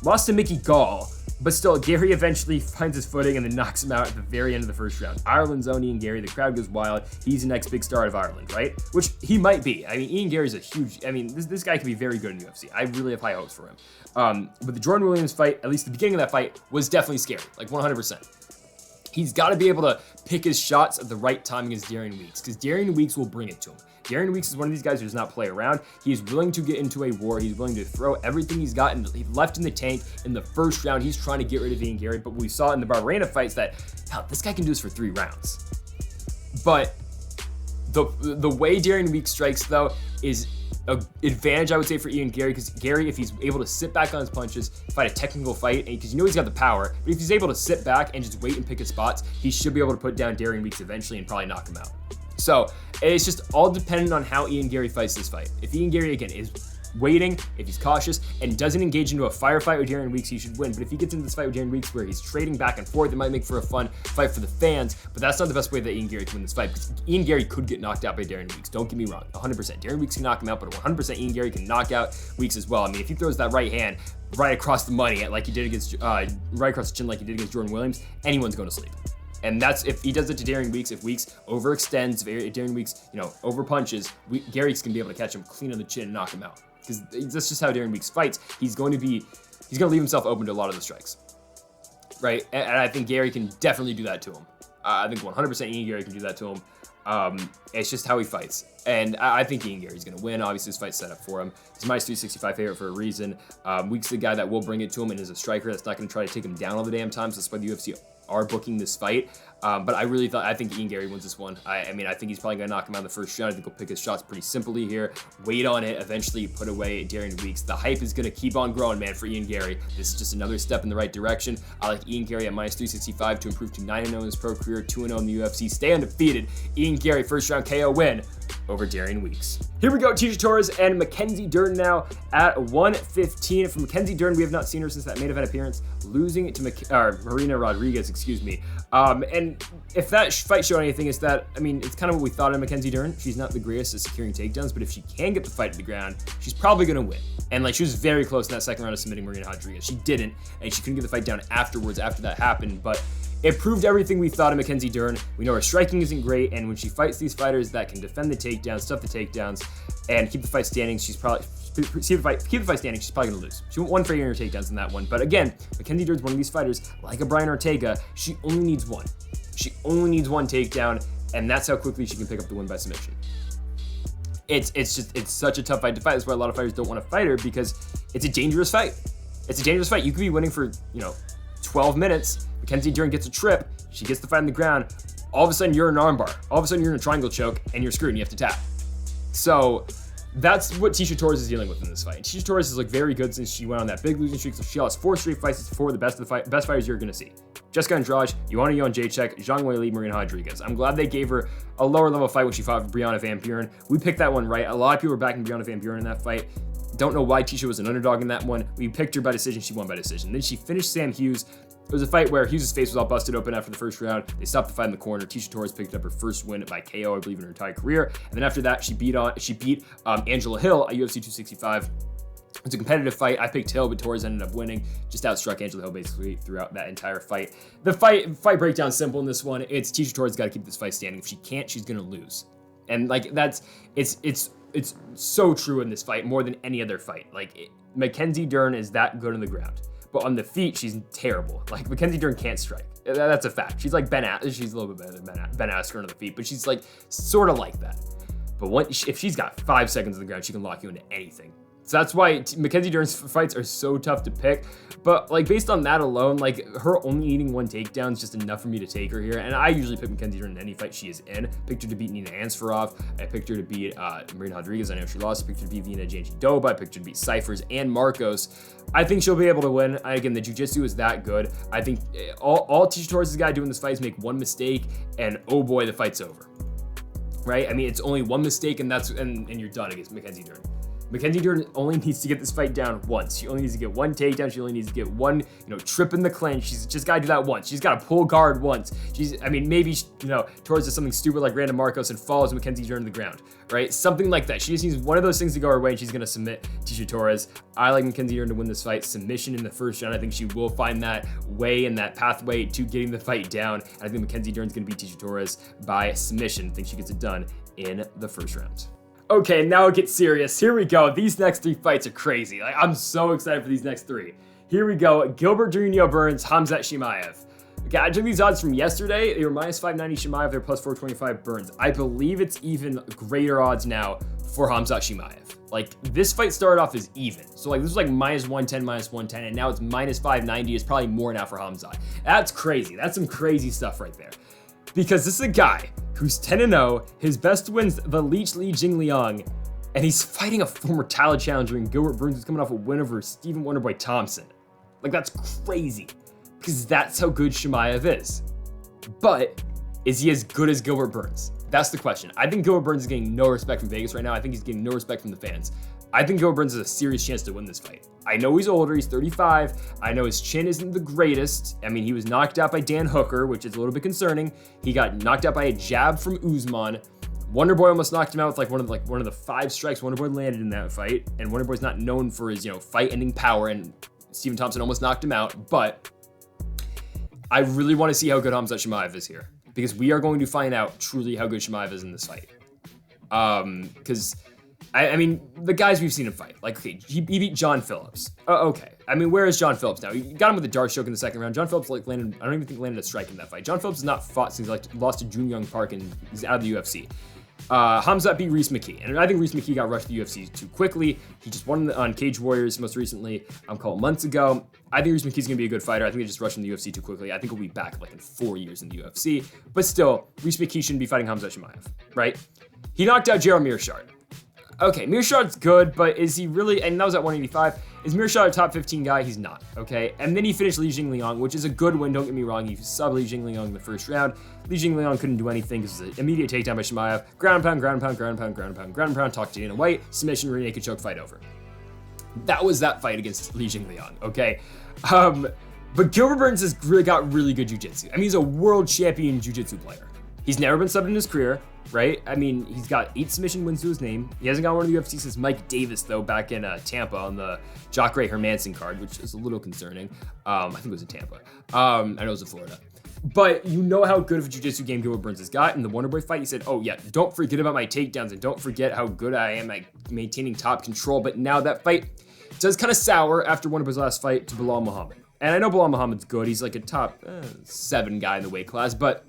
lost to Mickey Gall. But still, Garry eventually finds his footing and then knocks him out at the very end of the first round. Ireland's own Ian Garry, the crowd goes wild. He's the next big star of Ireland, right? Which he might be. I mean, Ian Garry's this guy can be very good in the UFC. I really have high hopes for him. But the Jordan Williams fight, at least the beginning of that fight, was definitely scary, like 100%. He's got to be able to pick his shots at the right time against Darian Weeks, because Darian Weeks will bring it to him. Darian Weeks is one of these guys who does not play around. He's willing to get into a war. He's willing to throw everything he's got left in the tank in the first round. He's trying to get rid of Ian Garry, but we saw in the Barberena fights that, hell, this guy can do this for 3 rounds. But the way Darian Weeks strikes, though, is an advantage, I would say, for Ian Garry, because Garry, if he's able to sit back on his punches, fight a technical fight, because he's got the power, but if he's able to sit back and just wait and pick his spots, he should be able to put down Darian Weeks eventually and probably knock him out. So it's just all dependent on how Ian Garry fights this fight. If Ian Garry, again, is waiting, if he's cautious, and doesn't engage into a firefight with Darian Weeks, he should win. But if he gets into this fight with Darian Weeks where he's trading back and forth, it might make for a fun fight for the fans, but that's not the best way that Ian Garry can win this fight, because Ian Garry could get knocked out by Darian Weeks. Don't get me wrong, 100%. Darian Weeks can knock him out, but 100% Ian Garry can knock out Weeks as well. I mean, if he throws that right hand right across the money, like he did against, right across the chin like he did against Jordan Williams, anyone's going to sleep. And that's if he does it to Darian Weeks. If Weeks overextends, if Darian Weeks, over punches, Garry's gonna be able to catch him clean on the chin and knock him out. Because that's just how Darian Weeks fights. He's gonna leave himself open to a lot of the strikes, right? And I think Garry can definitely do that to him. I think 100% Ian Garry can do that to him. It's just how he fights. And I think Ian Garry's gonna win. Obviously, this fight's set up for him. He's my 365 favorite for a reason. Weeks the guy that will bring it to him and is a striker that's not gonna try to take him down all the damn time. So that's why the UFC are booking this fight. But I think Ian Garry wins this one. I think he's probably going to knock him out in the first round. I think he'll pick his shots pretty simply here. Wait on it. Eventually put away Darian Weeks. The hype is going to keep on growing, man, for Ian Garry. This is just another step in the right direction. I like Ian Garry at -365 to improve to 9-0 in his pro career, 2-0 in the UFC. Stay undefeated. Ian Garry, first round KO win over Darian Weeks. Here we go, Tecia Torres and Mackenzie Dern now at 115. From Mackenzie Dern, we have not seen her since that main event appearance, losing to Marina Rodriguez, and if that fight showed anything, is that, it's kind of what we thought of Mackenzie Dern. She's not the greatest at securing takedowns, but if she can get the fight to the ground, she's probably going to win. And she was very close in that second round of submitting Marina Rodriguez. She didn't, and she couldn't get the fight down afterwards after that happened, but it proved everything we thought of Mackenzie Dern. We know her striking isn't great, and when she fights these fighters that can defend the takedowns, stuff the takedowns, and keep the fight standing, she's probably going to lose. She went 1 for 8 in her takedowns in that one. But again, Mackenzie Dern's one of these fighters, like a Brian Ortega, she only needs one. She only needs 1 takedown, and that's how quickly she can pick up the win by submission. It's such a tough fight to fight. That's why a lot of fighters don't want to fight her, because it's a dangerous fight. It's a dangerous fight. You could be winning for, 12 minutes. Mackenzie Dern gets a trip. She gets the fight on the ground. All of a sudden, you're in an armbar. All of a sudden, you're in a triangle choke, and you're screwed, and you have to tap. So That's what Tecia Torres is dealing with in this fight. Tecia Torres has looked very good since she went on that big losing streak. So she lost 4 straight fights. It's 4 of the best fighters you're going to see. Jessica Andrade, Joanna Jędrzejczyk, Zhang Weili, Marina Rodriguez. I'm glad they gave her a lower level fight when she fought Brianna Van Buren. We picked that one right. A lot of people were backing Brianna Van Buren in that fight. Don't know why Tecia was an underdog in that one. We picked her by decision. She won by decision. Then she finished Sam Hughes. It was a fight where Hughes' face was all busted open after the first round. They stopped the fight in the corner. Tecia Torres picked up her first win by KO, I believe, in her entire career. And then after that, she beat Angela Hill at UFC 265. It's a competitive fight. I picked Hill, but Torres ended up winning. Just outstruck Angela Hill basically throughout that entire fight. The fight breakdown simple in this one. It's Tecia Torres got to keep this fight standing. If she can't, she's gonna lose. And like it's so true in this fight more than any other fight. Mackenzie Dern is that good on the ground, but on the feet she's terrible. Like Mackenzie Dern can't strike. That's a fact. She's like she's a little bit better than Ben Askren on the feet, but she's like sort of like that. But if she's got 5 seconds on the ground, she can lock you into anything. So that's why Mackenzie Dern's fights are so tough to pick. But like based on that alone, like her only needing 1 takedown is just enough for me to take her here. And I usually pick Mackenzie Dern in any fight she is in. Picked her to beat Nina Ansarov. I picked her to beat Marina Rodriguez. I know she lost. I picked her to beat Vina Janjidoba. I picked her to beat Cyphers and Marcos. I think she'll be able to win. Again, the jiu-jitsu is that good. I think all Tecia Torres' got to do in this fight is make 1 mistake, and oh boy, the fight's over. Right? I mean, it's only 1 mistake, and you're done against Mackenzie Dern. Mackenzie Dern only needs to get this fight down once. She only needs to get 1 takedown. She only needs to get 1, trip in the clinch. She's just got to do that once. She's got to pull guard once. Maybe, Torres does something stupid like Randa Marcos and follows Mackenzie Dern to the ground, right? Something like that. She just needs one of those things to go her way, and she's going to submit Tecia Torres. I like Mackenzie Dern to win this fight. Submission in the first round. I think she will find that way and that pathway to getting the fight down. And I think Mackenzie Dern's going to beat Tecia Torres by submission. I think she gets it done in the first round. Okay, now it gets serious. Here we go. These next 3 fights are crazy. I'm so excited for these next 3. Here we go. Gilbert Durinho Burns, Khamzat Chimaev. Okay, I took these odds from yesterday. They were minus 590 Chimaev. They're plus 425 Burns. I believe it's even greater odds now for Khamzat Chimaev. This fight started off as even. So this was minus 110, and now it's minus 590. It's probably more now for Khamzat. That's crazy. That's some crazy stuff right there. Because this is a guy who's 10-0, his best wins the Leech Li Jingliang, and he's fighting a former title challenger in Gilbert Burns who's coming off a win over Stephen Wonderboy Thompson. That's crazy, because that's how good Chimaev is. But is he as good as Gilbert Burns? That's the question. I think Gilbert Burns is getting no respect from Vegas right now. I think he's getting no respect from the fans. I think Gilbert Burns has a serious chance to win this fight. I know he's older, he's 35. I know his chin isn't the greatest. He was knocked out by Dan Hooker, which is a little bit concerning. He got knocked out by a jab from Usman. Wonderboy almost knocked him out with one of the 5 strikes Wonderboy landed in that fight. And Wonderboy's not known for his, fight-ending power, and Stephen Thompson almost knocked him out. But I really want to see how good Khamzat Chimaev is here, because we are going to find out truly how good Chimaev is in this fight. Because the guys we've seen him fight, he beat John Phillips. Okay. Where is John Phillips now? He got him with a dart choke in the second round. John Phillips I don't even think landed a strike in that fight. John Phillips has not fought since lost to Jun Young Park, and he's out of the UFC. Khamzat beat Reese McKee, and I think Reese McKee got rushed to the UFC too quickly. He just won on Cage Warriors most recently, a couple months ago. I think Reese McKee's gonna be a good fighter. I think they just rushed him to the UFC too quickly. I think he'll be back in 4 years in the UFC. But still, Reese McKee shouldn't be fighting Khamzat Chimaev, right? He knocked out Gerald Mearshart. Okay, Mearshard's good, but is he really, and that was at 185, is Mearshart a top 15 guy? He's not, okay? And then he finished Li Jingliang, which is a good win, don't get me wrong. He subbed Li Jingliang in the first round. Li Jingliang couldn't do anything because it was an immediate takedown by Chimaev. Ground pound, talk to Dana White, submission, rear naked choke, fight over. That was that fight against Li Jingliang, okay? But Gilbert Burns has got really good jiu-jitsu. He's a world champion jiu-jitsu player. He's never been subbed in his career, right? He's got 8 submission wins to his name. He hasn't got one in the UFC since Mike Davis, though, back in Tampa on the Jacare Hermanson card, which is a little concerning. I think it was in Tampa. I know it was in Florida. But you know how good of a jiu-jitsu game Gilbert Burns has got. In the Wonderboy fight, he said, oh yeah, don't forget about my takedowns and don't forget how good I am at maintaining top control. But now that fight does kind of sour after Wonderboy's last fight to Bilal Muhammad. And I know Bilal Muhammad's good. He's a top 7 guy in the weight class, but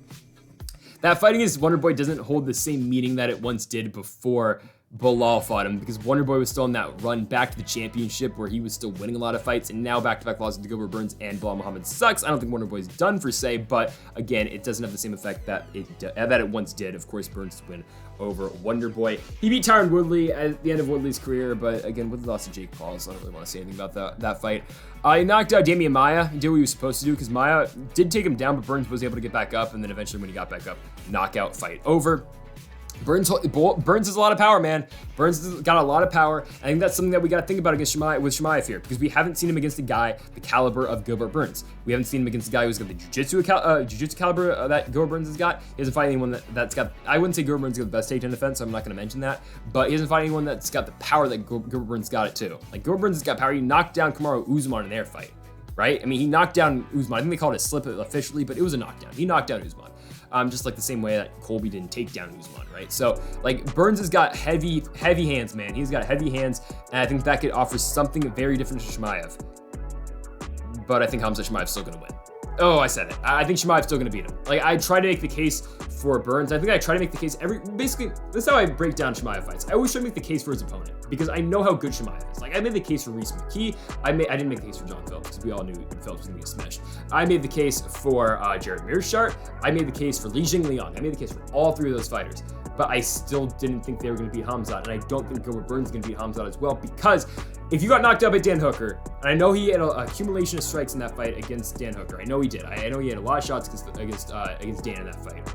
that fight against Wonderboy doesn't hold the same meaning that it once did before Bilal fought him because Wonder Boy was still on that run back to the championship where he was still winning a lot of fights, and now back-to-back losses to Gilbert Burns and Bilal Muhammad sucks. I don't think Wonder Boy's done per se, but again, it doesn't have the same effect that it once did. Of course, Burns' win over Wonder Boy. He beat Tyron Woodley at the end of Woodley's career, but again, Woodley lost to Jake Paul, so I don't really want to say anything about that fight. He knocked out Damian Maia. He did what he was supposed to do because Maia did take him down, but Burns was able to get back up, and then eventually when he got back up, knockout fight over. Burns has a lot of power, man. Burns has got a lot of power. I think that's something that we got to think about against Chimaev here, because we haven't seen him against a guy the caliber of Gilbert Burns. We haven't seen him against a guy who's got the jiu-jitsu caliber that Gilbert Burns has got. He hasn't fought anyone that's got, I wouldn't say Gilbert Burns has got the best takedown defense, so I'm not going to mention that, but he hasn't fought anyone that's got the power that Gilbert Burns got it too. Like, Gilbert Burns has got power. He knocked down Kamaru Usman in their fight, right? I mean, he knocked down Usman. I think they called it a slip officially, but it was a knockdown. He knocked down Usman. Just like the same way that Colby didn't take down Usman, right? So, like, Burns has got heavy hands, man. He's got heavy hands, and I think that could offer something very different to Chimaev. But I think Hamza Chimaev's still gonna win. Oh, I said it. I think Chimaev's still gonna beat him. Like, I try to make the case for Burns. I think I try to make the case basically, this is how I break down Chimaev fights. I always try to make the case for his opponent because I know how good Chimaev is. Like, I made the case for Reese McKee. I didn't make the case for John Phillips because we all knew Phillips was gonna get smashed. I made the case for Jared Mearshart. I made the case for Li Jingliang. I made the case for all three of those fighters. But I still didn't think they were going to beat Hamzat, and I don't think Gilbert Burns is going to beat Hamzat as well, because if you got knocked out by Dan Hooker, and I know he had an accumulation of strikes in that fight against Dan Hooker. I know he did. I know he had a lot of shots against Dan in that fight.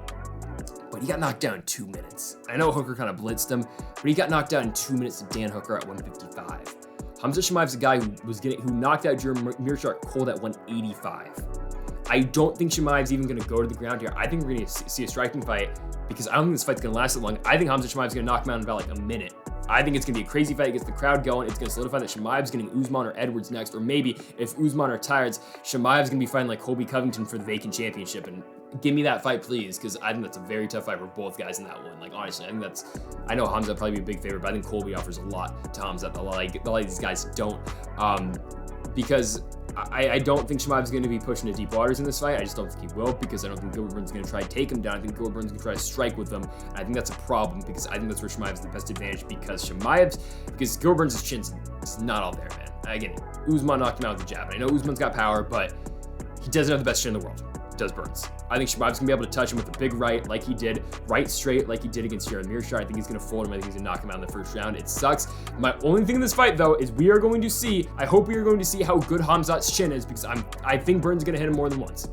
But he got knocked down in 2 minutes. I know Hooker kind of blitzed him, but he got knocked out in 2 minutes to Dan Hooker at 155. Hamza Chimaev's a guy who knocked out Jared Mearshart cold at 185. I don't think Chimaev's even going to go to the ground here. I think we're going to see a striking fight because I don't think this fight's going to last that long. I think Hamza Chimaev's going to knock him out in about like a minute. I think it's going to be a crazy fight. It gets the crowd going. It's going to solidify that Chimaev's getting Usman or Edwards next, or maybe if Usman retires, Chimaev's going to be fighting like Colby Covington for the vacant championship. And give me that fight, please, because I think that's a very tough fight for both guys in that one. Like, honestly, I know Hamza probably be a big favorite, but I think Colby offers a lot to Hamza. A lot of these guys don't, because I don't think Chimaev's going to be pushing to deep waters in this fight. I just don't think he will, because I don't think Gilbert Burns is going to try to take him down. I think Gilbert Burns is going to try to strike with him. And I think that's a problem, because I think that's where Chimaev's the best advantage, because Gilbert Burns' chin's not all there, man. Again, Usman knocked him out with the jab. I know Usman's got power, but he doesn't have the best chin in the world. Does Burns. I think Chimaev's gonna be able to touch him with a big right, like he did, right straight, like he did against Jared Mearshart. I think he's gonna fold him. I think he's gonna knock him out in the first round. It sucks. My only thing in this fight, though, is I hope we are going to see how good Hamzat's chin is, because I think Burns is gonna hit him more than once.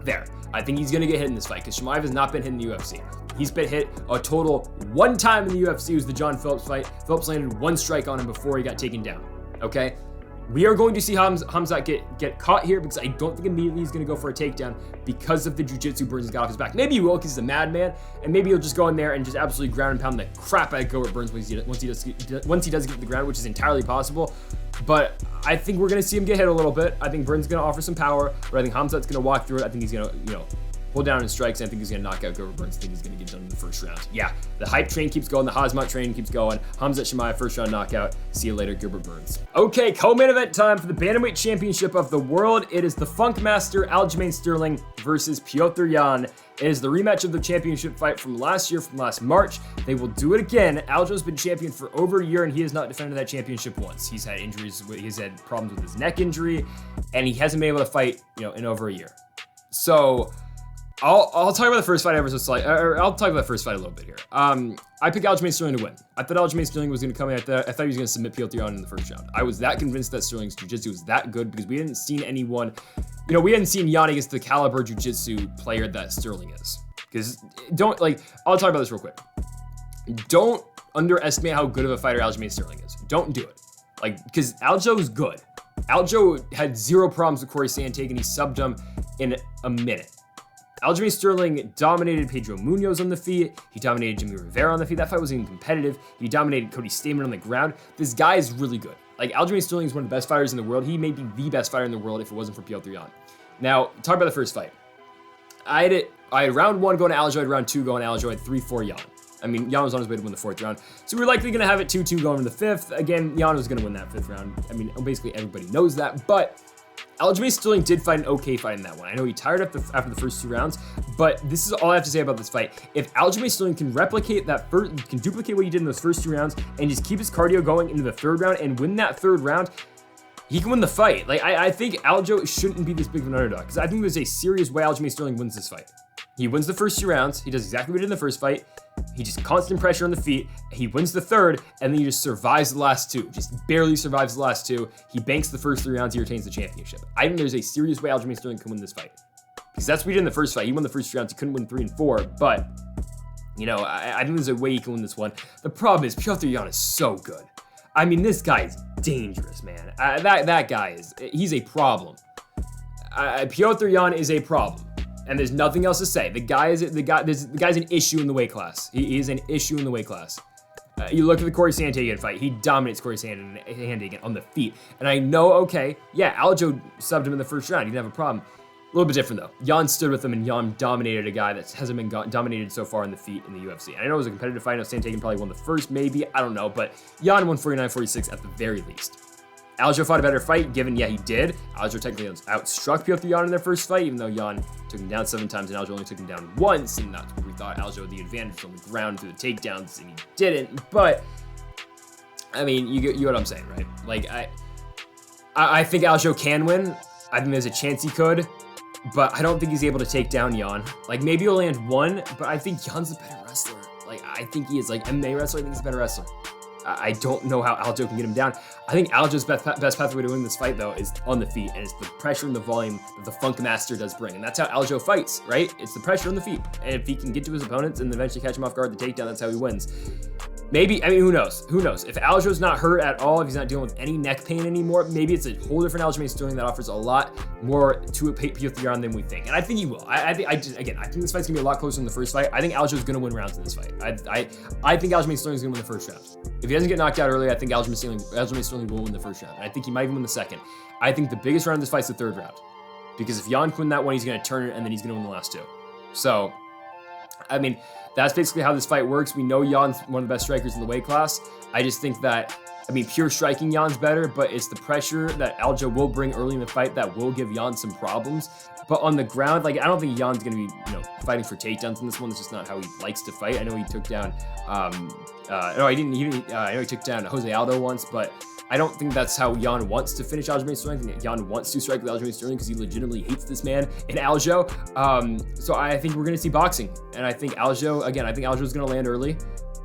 There. I think he's gonna get hit in this fight, because Chimaev has not been hit in the UFC. He's been hit a total one time in the UFC. It was the John Phillips fight. Phillips landed one strike on him before he got taken down. Okay? We are going to see Hamzat get caught here, because I don't think immediately he's going to go for a takedown because of the jiu-jitsu Burns has got off his back. Maybe he will, because he's a madman, and maybe he'll just go in there and just absolutely ground and pound the crap out of Gilbert Burns once he does get to the ground, which is entirely possible. But I think we're going to see him get hit a little bit. I think Burns is going to offer some power, but I think Hamzat's going to walk through it. I think he's going to, pull down his strikes, and I think he's going to knock out Gilbert Burns. I think he's going to get done in the first round. Yeah, the hype train keeps going. The Hazmat train keeps going. Hamzat Chimaev, first round knockout. See you later, Gilbert Burns. Okay, co-main event time for the Bantamweight Championship of the World. It is the Funk Master Aljamain Sterling versus Petr Yan. It is the rematch of the championship fight from last year, from last March. They will do it again. Aljo's been champion for over a year, and he has not defended that championship once. He's had injuries. He's had problems with his neck injury, and he hasn't been able to fight, in over a year. So I'll talk about the first fight ever so slightly, or I'll talk about the first fight a little bit here. I picked Aljamain Sterling to win. I thought Aljamain Sterling was going to come in. I thought he was going to submit Petr Yan in the first round. I was that convinced that Sterling's jiu-jitsu was that good, because we hadn't seen anyone, we hadn't seen Yan against the caliber jiu-jitsu player that Sterling is. Because I'll talk about this real quick. Don't underestimate how good of a fighter Aljamain Sterling is. Don't do it. Because Aljo is good. Aljo had zero problems with Corey Sandhagen, and he subbed him in a minute. Aljamain Sterling dominated Pedro Munoz on the feet. He dominated Jimmy Rivera on the feet. That fight wasn't even competitive. He dominated Cody Stamann on the ground. This guy is really good. Aljamain Sterling is one of the best fighters in the world. He may be the best fighter in the world if it wasn't for Petr Yan. Now, talk about the first fight. I had round one going to Aljo. I had round two going to Aljo. I had 3-4 Yan. Yan was on his way to win the fourth round. So we're likely going to have it 2-2 going to the fifth. Again, Yan was going to win that fifth round. Basically everybody knows that, but Aljamain Sterling did fight an okay fight in that one. I know he tired after the first 2 rounds, but this is all I have to say about this fight. If Aljamain Sterling can replicate can duplicate what he did in those first 2 rounds and just keep his cardio going into the 3rd round and win that 3rd round, he can win the fight. Like, I think Aljo shouldn't be this big of an underdog, because I think there's a serious way Aljamain Sterling wins this fight. He wins the first 2 rounds. He does exactly what he did in the first fight. He just constant pressure on the feet. He wins the 3rd, and then he just survives the last 2. Just barely survives the last 2. He banks the first 3 rounds. He retains the championship. I think there's a serious way Aljamain Sterling can win this fight, because that's what he did in the first fight. He won the first 2 rounds. He couldn't win 3 and 4, but you know, I think there's a way he can win this one. The problem is Piotr Jan is so good. I mean, this guy is dangerous, man. That guy he's a problem. Piotr Jan is a problem. And there's nothing else to say. The guy's an issue in the weight class. He is an issue in the weight class. You look at the Corey Sandhagen fight. He dominates Corey Sandhagen on the feet. And I know, okay, yeah, Aljo subbed him in the first round. He didn't have a problem. A little bit different, though. Jan stood with him, and Jan dominated a guy that hasn't been dominated so far in the feet in the UFC. And I know it was a competitive fight. I know Sandhagen probably won the first, maybe. I don't know. But Jan won 49-46 at the very least. Aljo fought a better fight, given, yeah, he did. Aljo technically outstruck Piotr Jan in their first fight, even though Jan took him down 7 times and Aljo only took him down once, and that's where we thought Aljo had the advantage on the ground through the takedowns, and he didn't. But, I mean, you get what I'm saying, right? Like, I think Aljo can win. I think there's a chance he could, but I don't think he's able to take down Jan. Like, maybe he'll land 1, but I think Jan's a better wrestler. Like, I think he is. Like, MMA wrestler, I think he's a better wrestler. I don't know how Aljo can get him down. I think Aljo's best pathway to win this fight, though, is on the feet, and it's the pressure and the volume that the Funk Master does bring, and that's how Aljo fights, right? It's the pressure on the feet, and if he can get to his opponents and eventually catch him off guard, the takedown, that's how he wins. Maybe, I mean, who knows? Who knows? If Aljo's not hurt at all, if he's not dealing with any neck pain anymore, maybe it's a whole different Aljamain Sterling that offers a lot more to a Piotr Jan than we think. And I think he will. I think this fight's gonna be a lot closer than the first fight. I think Aljo's gonna win rounds in this fight. I think Aljamain Sterling's gonna win the first round. If he doesn't get knocked out early, I think Aljamain Sterling will win the first round. And I think he might even win the second. I think the biggest round of this fight's the 3rd round. Because if Jan can win that one, he's gonna turn it, and then he's gonna win the last 2. So, I mean, that's basically how this fight works. We know Jan's one of the best strikers in the weight class. I just think that, I mean, pure striking Jan's better, but it's the pressure that Aljo will bring early in the fight that will give Jan some problems. But on the ground, like, I don't think Jan's going to be, fighting for takedowns in this one. That's just not how he likes to fight. I know he took down, I know he took down Jose Aldo once, but I don't think that's how Jan wants to finish Aljamain Sterling. I think Jan wants to strike with Aljamain Sterling because he legitimately hates this man in Aljo. So I think we're going to see boxing. And I think Aljo's going to land early.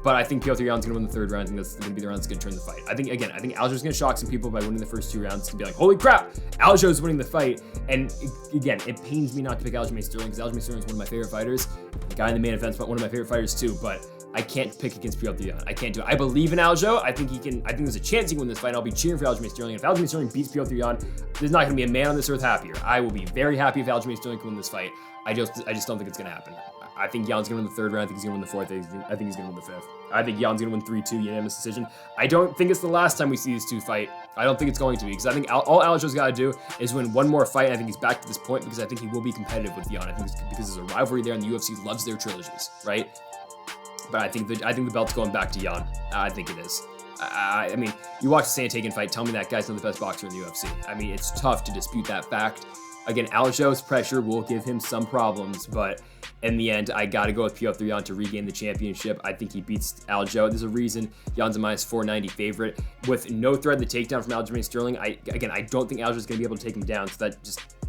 But I think Piotr Jan's going to win the 3rd round. I think that's going to be the round that's going to turn the fight. I think Aljo's going to shock some people by winning the first 2 rounds. It's going to be like, holy crap, Aljo's winning the fight. And again, it pains me not to pick Aljamain Sterling because Aljamain Sterling is one of my favorite fighters. The guy in the main event's one of my favorite fighters too. But I can't pick against Piotr Jan. I can't do it. I believe in Aljo. I think there's a chance he can win this fight. I'll be cheering for Aljamain Sterling. If Aljamain Sterling beats Piotr Jan, there's not going to be a man on this earth happier. I will be very happy if Aljamain Sterling can win this fight. I just don't think it's going to happen. I think Jan's going to win the 3rd round. I think he's going to win the 4th. I think he's going to win the 5th. I think Jan's going to win 3-2 unanimous decision. I don't think it's the last time we see these 2 fight. I don't think it's going to be, because I think all Aljo's got to do is win 1 more fight. And I think he's back to this point because I think he will be competitive with Jan. I think it's because there's a rivalry there, and the UFC loves their trilogies, right? But I think the belt's going back to Jan. I think it is. I mean, you watch the Sandhagen fight. Tell me that guy's not the best boxer in the UFC. I mean, it's tough to dispute that fact. Again, Aljo's pressure will give him some problems, but in the end, I got to go with Piotr Jan to regain the championship. I think he beats Aljo. There's a reason Jan's a minus 490 favorite. With no threat of the takedown from Aljamain Sterling, I don't think Aljo's going to be able to take him down. So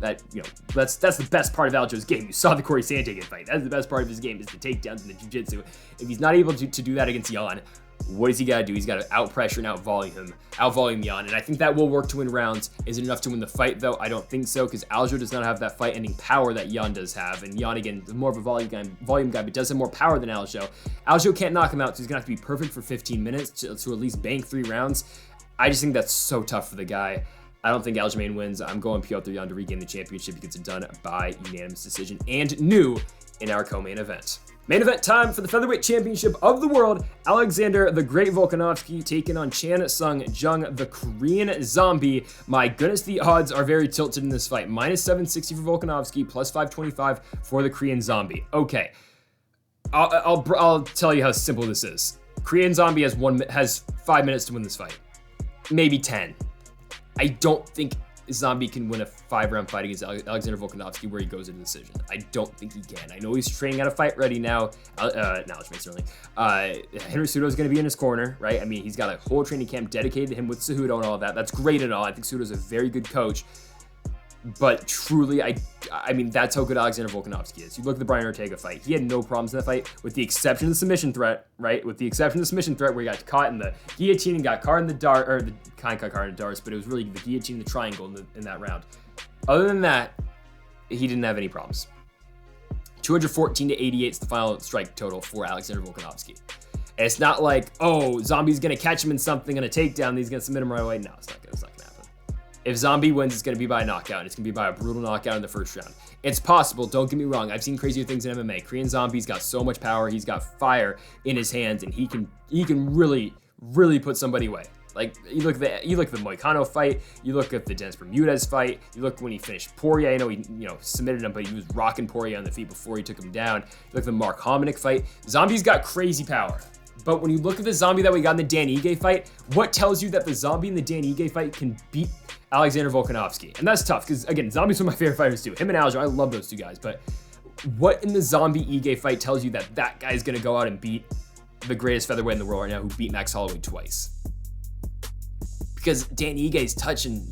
that's the best part of Aljo's game. You saw the Corey Sandhagen fight. That's the best part of his game, is the takedowns and the jiu-jitsu. If he's not able to do that against Jan, what does he got to do? He's got to out-pressure and out-volume Jan. And I think that will work to win rounds. Is it enough to win the fight, though? I don't think so, because Aljo does not have that fight-ending power that Jan does have. And Jan, again, is more of a volume guy, but does have more power than Aljo. Aljo can't knock him out, so he's going to have to be perfect for 15 minutes to at least bank 3 rounds. I just think that's so tough for the guy. I don't think Aljamain wins. I'm going Piotr Jan to regain the championship. He gets it done by unanimous decision and new in our co-main event. Main event time for the featherweight championship of the world. Alexander the Great Volkanovski taking on Chan Sung Jung, the Korean Zombie. My goodness, the odds are very tilted in this fight. Minus 760 for Volkanovski, plus 525 for the Korean Zombie. Okay, I'll tell you how simple this is. Korean Zombie has 5 minutes to win this fight, maybe 10. I don't think Zombie can win a 5-round fight against Alexander Volkanovski where he goes into decision. I don't think he can. I know he's training at a fight ready now. Certainly. Henry Cejudo is going to be in his corner, right? I mean, he's got a whole training camp dedicated to him with Cejudo and all of that. That's great and all. I think Cejudo is a very good coach. But truly, I mean, that's how good Alexander Volkanovski is. You look at the Brian Ortega fight. He had no problems in that fight, with the exception of the submission threat, right? With the exception of the submission threat where he got caught in the guillotine and got caught in the dart, or the kind got caught in the darts, but it was really the guillotine and the triangle in that round. Other than that, he didn't have any problems. 214-88 is the final strike total for Alexander Volkanovski. And it's not like, oh, Zombie's going to catch him in something, going to takedown, and he's going to submit him right away. No, it's not going to happen. If Zombie wins, it's going to be by a knockout. It's going to be by a brutal knockout in the first round. It's possible. Don't get me wrong. I've seen crazier things in MMA. Korean Zombie's got so much power. He's got fire in his hands, and he can really, really put somebody away. Like, you look at the Moicano fight. You look at the Dennis Bermudez fight. You look when he finished Poirier. I know he submitted him, but he was rocking Poirier on the feet before he took him down. You look at the Mark Hominick fight. Zombie's got crazy power. But when you look at the Zombie that we got in the Dan Ige fight, what tells you that the Zombie in the Dan Ige fight can beat Alexander Volkanovski? And that's tough, because again, Zombie's one of my favorite fighters too. Him and Aljo, I love those two guys. But what in the Zombie Ige fight tells you that that guy's gonna go out and beat the greatest featherweight in the world right now, who beat Max Holloway twice? Because Dan Ige's touching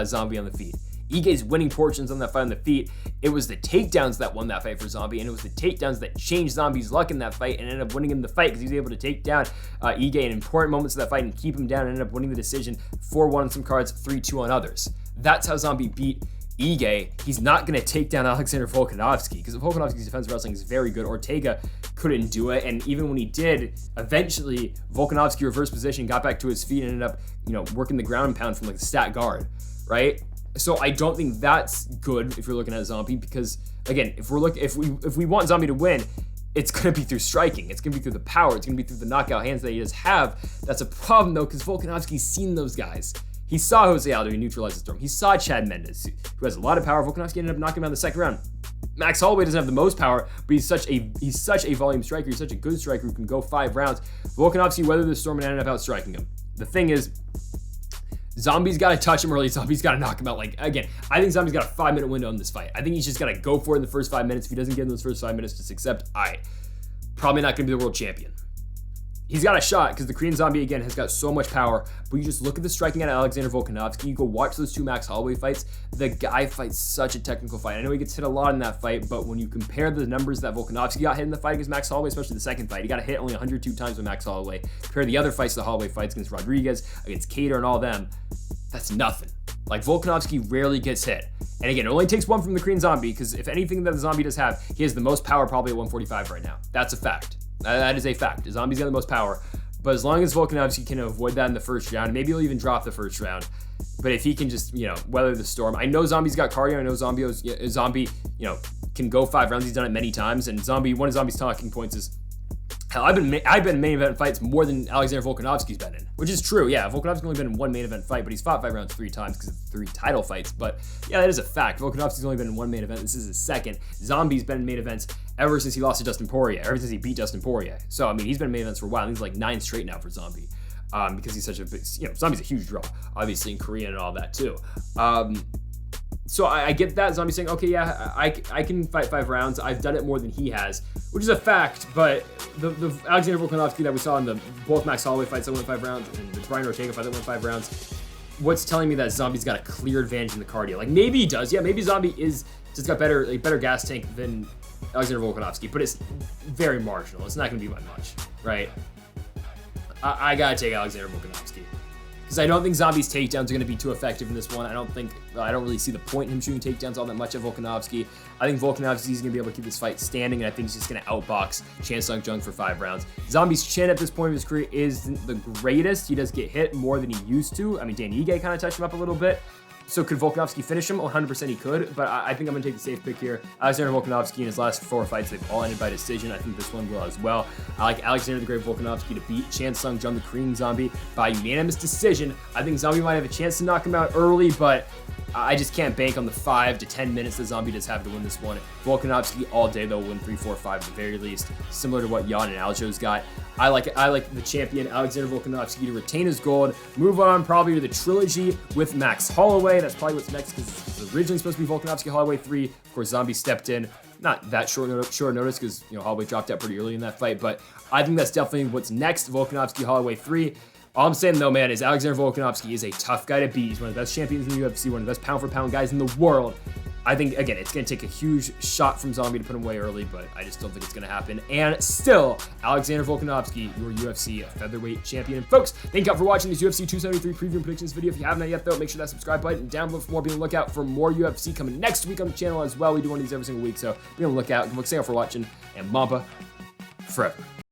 Zombie on the feet. Ige's winning portions on that fight on the feet. It was the takedowns that won that fight for Zombie, and it was the takedowns that changed Zombie's luck in that fight and ended up winning him the fight, because he was able to take down Ige in important moments of that fight and keep him down and ended up winning the decision 4-1 on some cards, 3-2 on others. That's how Zombie beat Ige. He's not going to take down Alexander Volkanovski, because Volkanovski's defensive wrestling is very good. Ortega couldn't do it, and even when he did, eventually Volkanovski reversed position, got back to his feet, and ended up working the ground and pound from like the stat guard, right? So I don't think that's good if you're looking at Zombie, because again, if we want Zombie to win, it's going to be through striking. It's going to be through the power. It's going to be through the knockout hands that he does have. That's a problem though, because Volkanovski's seen those guys. He saw Jose Aldo, he neutralized the storm. He saw Chad Mendes, who has a lot of power. Volkanovski ended up knocking him out in the second round. Max Holloway doesn't have the most power, but he's such a volume striker. He's such a good striker who can go 5 rounds. Volkanovski weathered the storm and ended up outstriking him. The thing is, Zombie's got to touch him early. Zombie's got to knock him out. Like, again, I think Zombie's got a 5-minute window in this fight. I think he's just got to go for it in the first 5 minutes. If he doesn't get in those first 5 minutes, just accept, probably not going to be the world champion. He's got a shot, because the Korean Zombie, again, has got so much power. But you just look at the striking at Alexander Volkanovski. You go watch those 2 Max Holloway fights. The guy fights such a technical fight. I know he gets hit a lot in that fight, but when you compare the numbers that Volkanovski got hit in the fight against Max Holloway, especially the second fight, he got hit only 102 times with Max Holloway. Compare the other fights, the Holloway fights against Rodriguez, against Cater and all them. That's nothing. Like, Volkanovski rarely gets hit. And again, it only takes one from the Korean Zombie, because if anything that the Zombie does have, he has the most power probably at 145 right now. That's a fact. That is a fact. The Zombie's got the most power. But as long as Volkanovski can avoid that in the first round, maybe he'll even drop the first round. But if he can just, weather the storm. I know Zombie's got cardio. I know Zombie, can go 5 rounds. He's done it many times. And one of Zombie's talking points is, hell, I've been in main event fights more than Alexander Volkanovski's been in, which is true. Yeah, Volkanovski's only been in 1 main event fight, but he's fought 5 rounds 3 times because of 3 title fights. But yeah, that is a fact. Volkanovski's only been in 1 main event. This is his second. Zombie's been in main events ever since he lost to Dustin Poirier, ever since he beat Dustin Poirier. So, I mean, he's been in main events for a while. He's like 9 straight now for Zombie, because he's such a big, Zombie's a huge draw, obviously in Korea and all that too. So I get that. Zombie saying, okay, yeah, I can fight 5 rounds. I've done it more than he has, which is a fact. But the Alexander Volkanovski that we saw in the both Max Holloway fights that went 5 rounds and the Brian Ortega fight that went 5 rounds, what's telling me that Zombie's got a clear advantage in the cardio? Like, maybe he does. Yeah, maybe Zombie is just got better gas tank than Alexander Volkanovski, but it's very marginal. It's not going to be by much, right? I got to take Alexander Volkanovski, because I don't think Zombie's takedowns are going to be too effective in this one. I don't really see the point in him shooting takedowns all that much at Volkanovski. I think Volkanovski's going to be able to keep this fight standing, and I think he's just going to outbox Chan Sung Jung for 5 rounds. Zombie's chin at this point of his career isn't the greatest. He does get hit more than he used to. I mean, Dan Ige kind of touched him up a little bit. So could Volkanovski finish him? 100% he could, but I think I'm going to take the safe pick here. Alexander Volkanovski in his last 4 fights, they've all ended by decision. I think this one will as well. I like Alexander the Great Volkanovski to beat Chan Sung Jung, the Korean Zombie, by unanimous decision. I think Zombie might have a chance to knock him out early, but I just can't bank on the 5 to 10 minutes that Zombie does have to win this one. Volkanovski all day, though, win 3-4-5 at the very least, similar to what Jan and Aljo's got. I like the champion, Alexander Volkanovski, to retain his gold, move on probably to the trilogy with Max Holloway. That's probably what's next, because it's originally supposed to be Volkanovski Holloway 3. Of course, Zombie stepped in. Not that short notice, because Holloway dropped out pretty early in that fight, but I think that's definitely what's next, Volkanovski Holloway 3. All I'm saying, though, man, is Alexander Volkanovski is a tough guy to beat. He's one of the best champions in the UFC, one of the best pound-for-pound guys in the world. I think, again, it's going to take a huge shot from Zombie to put him away early, but I just don't think it's going to happen. And still, Alexander Volkanovski, your UFC featherweight champion. And folks, thank you all for watching this UFC 273 preview and predictions video. If you haven't yet, though, make sure that subscribe button down below for more. Be on the lookout for more UFC coming next week on the channel as well. We do one of these every single week, so be on the lookout. Thanks for watching, and Mamba forever.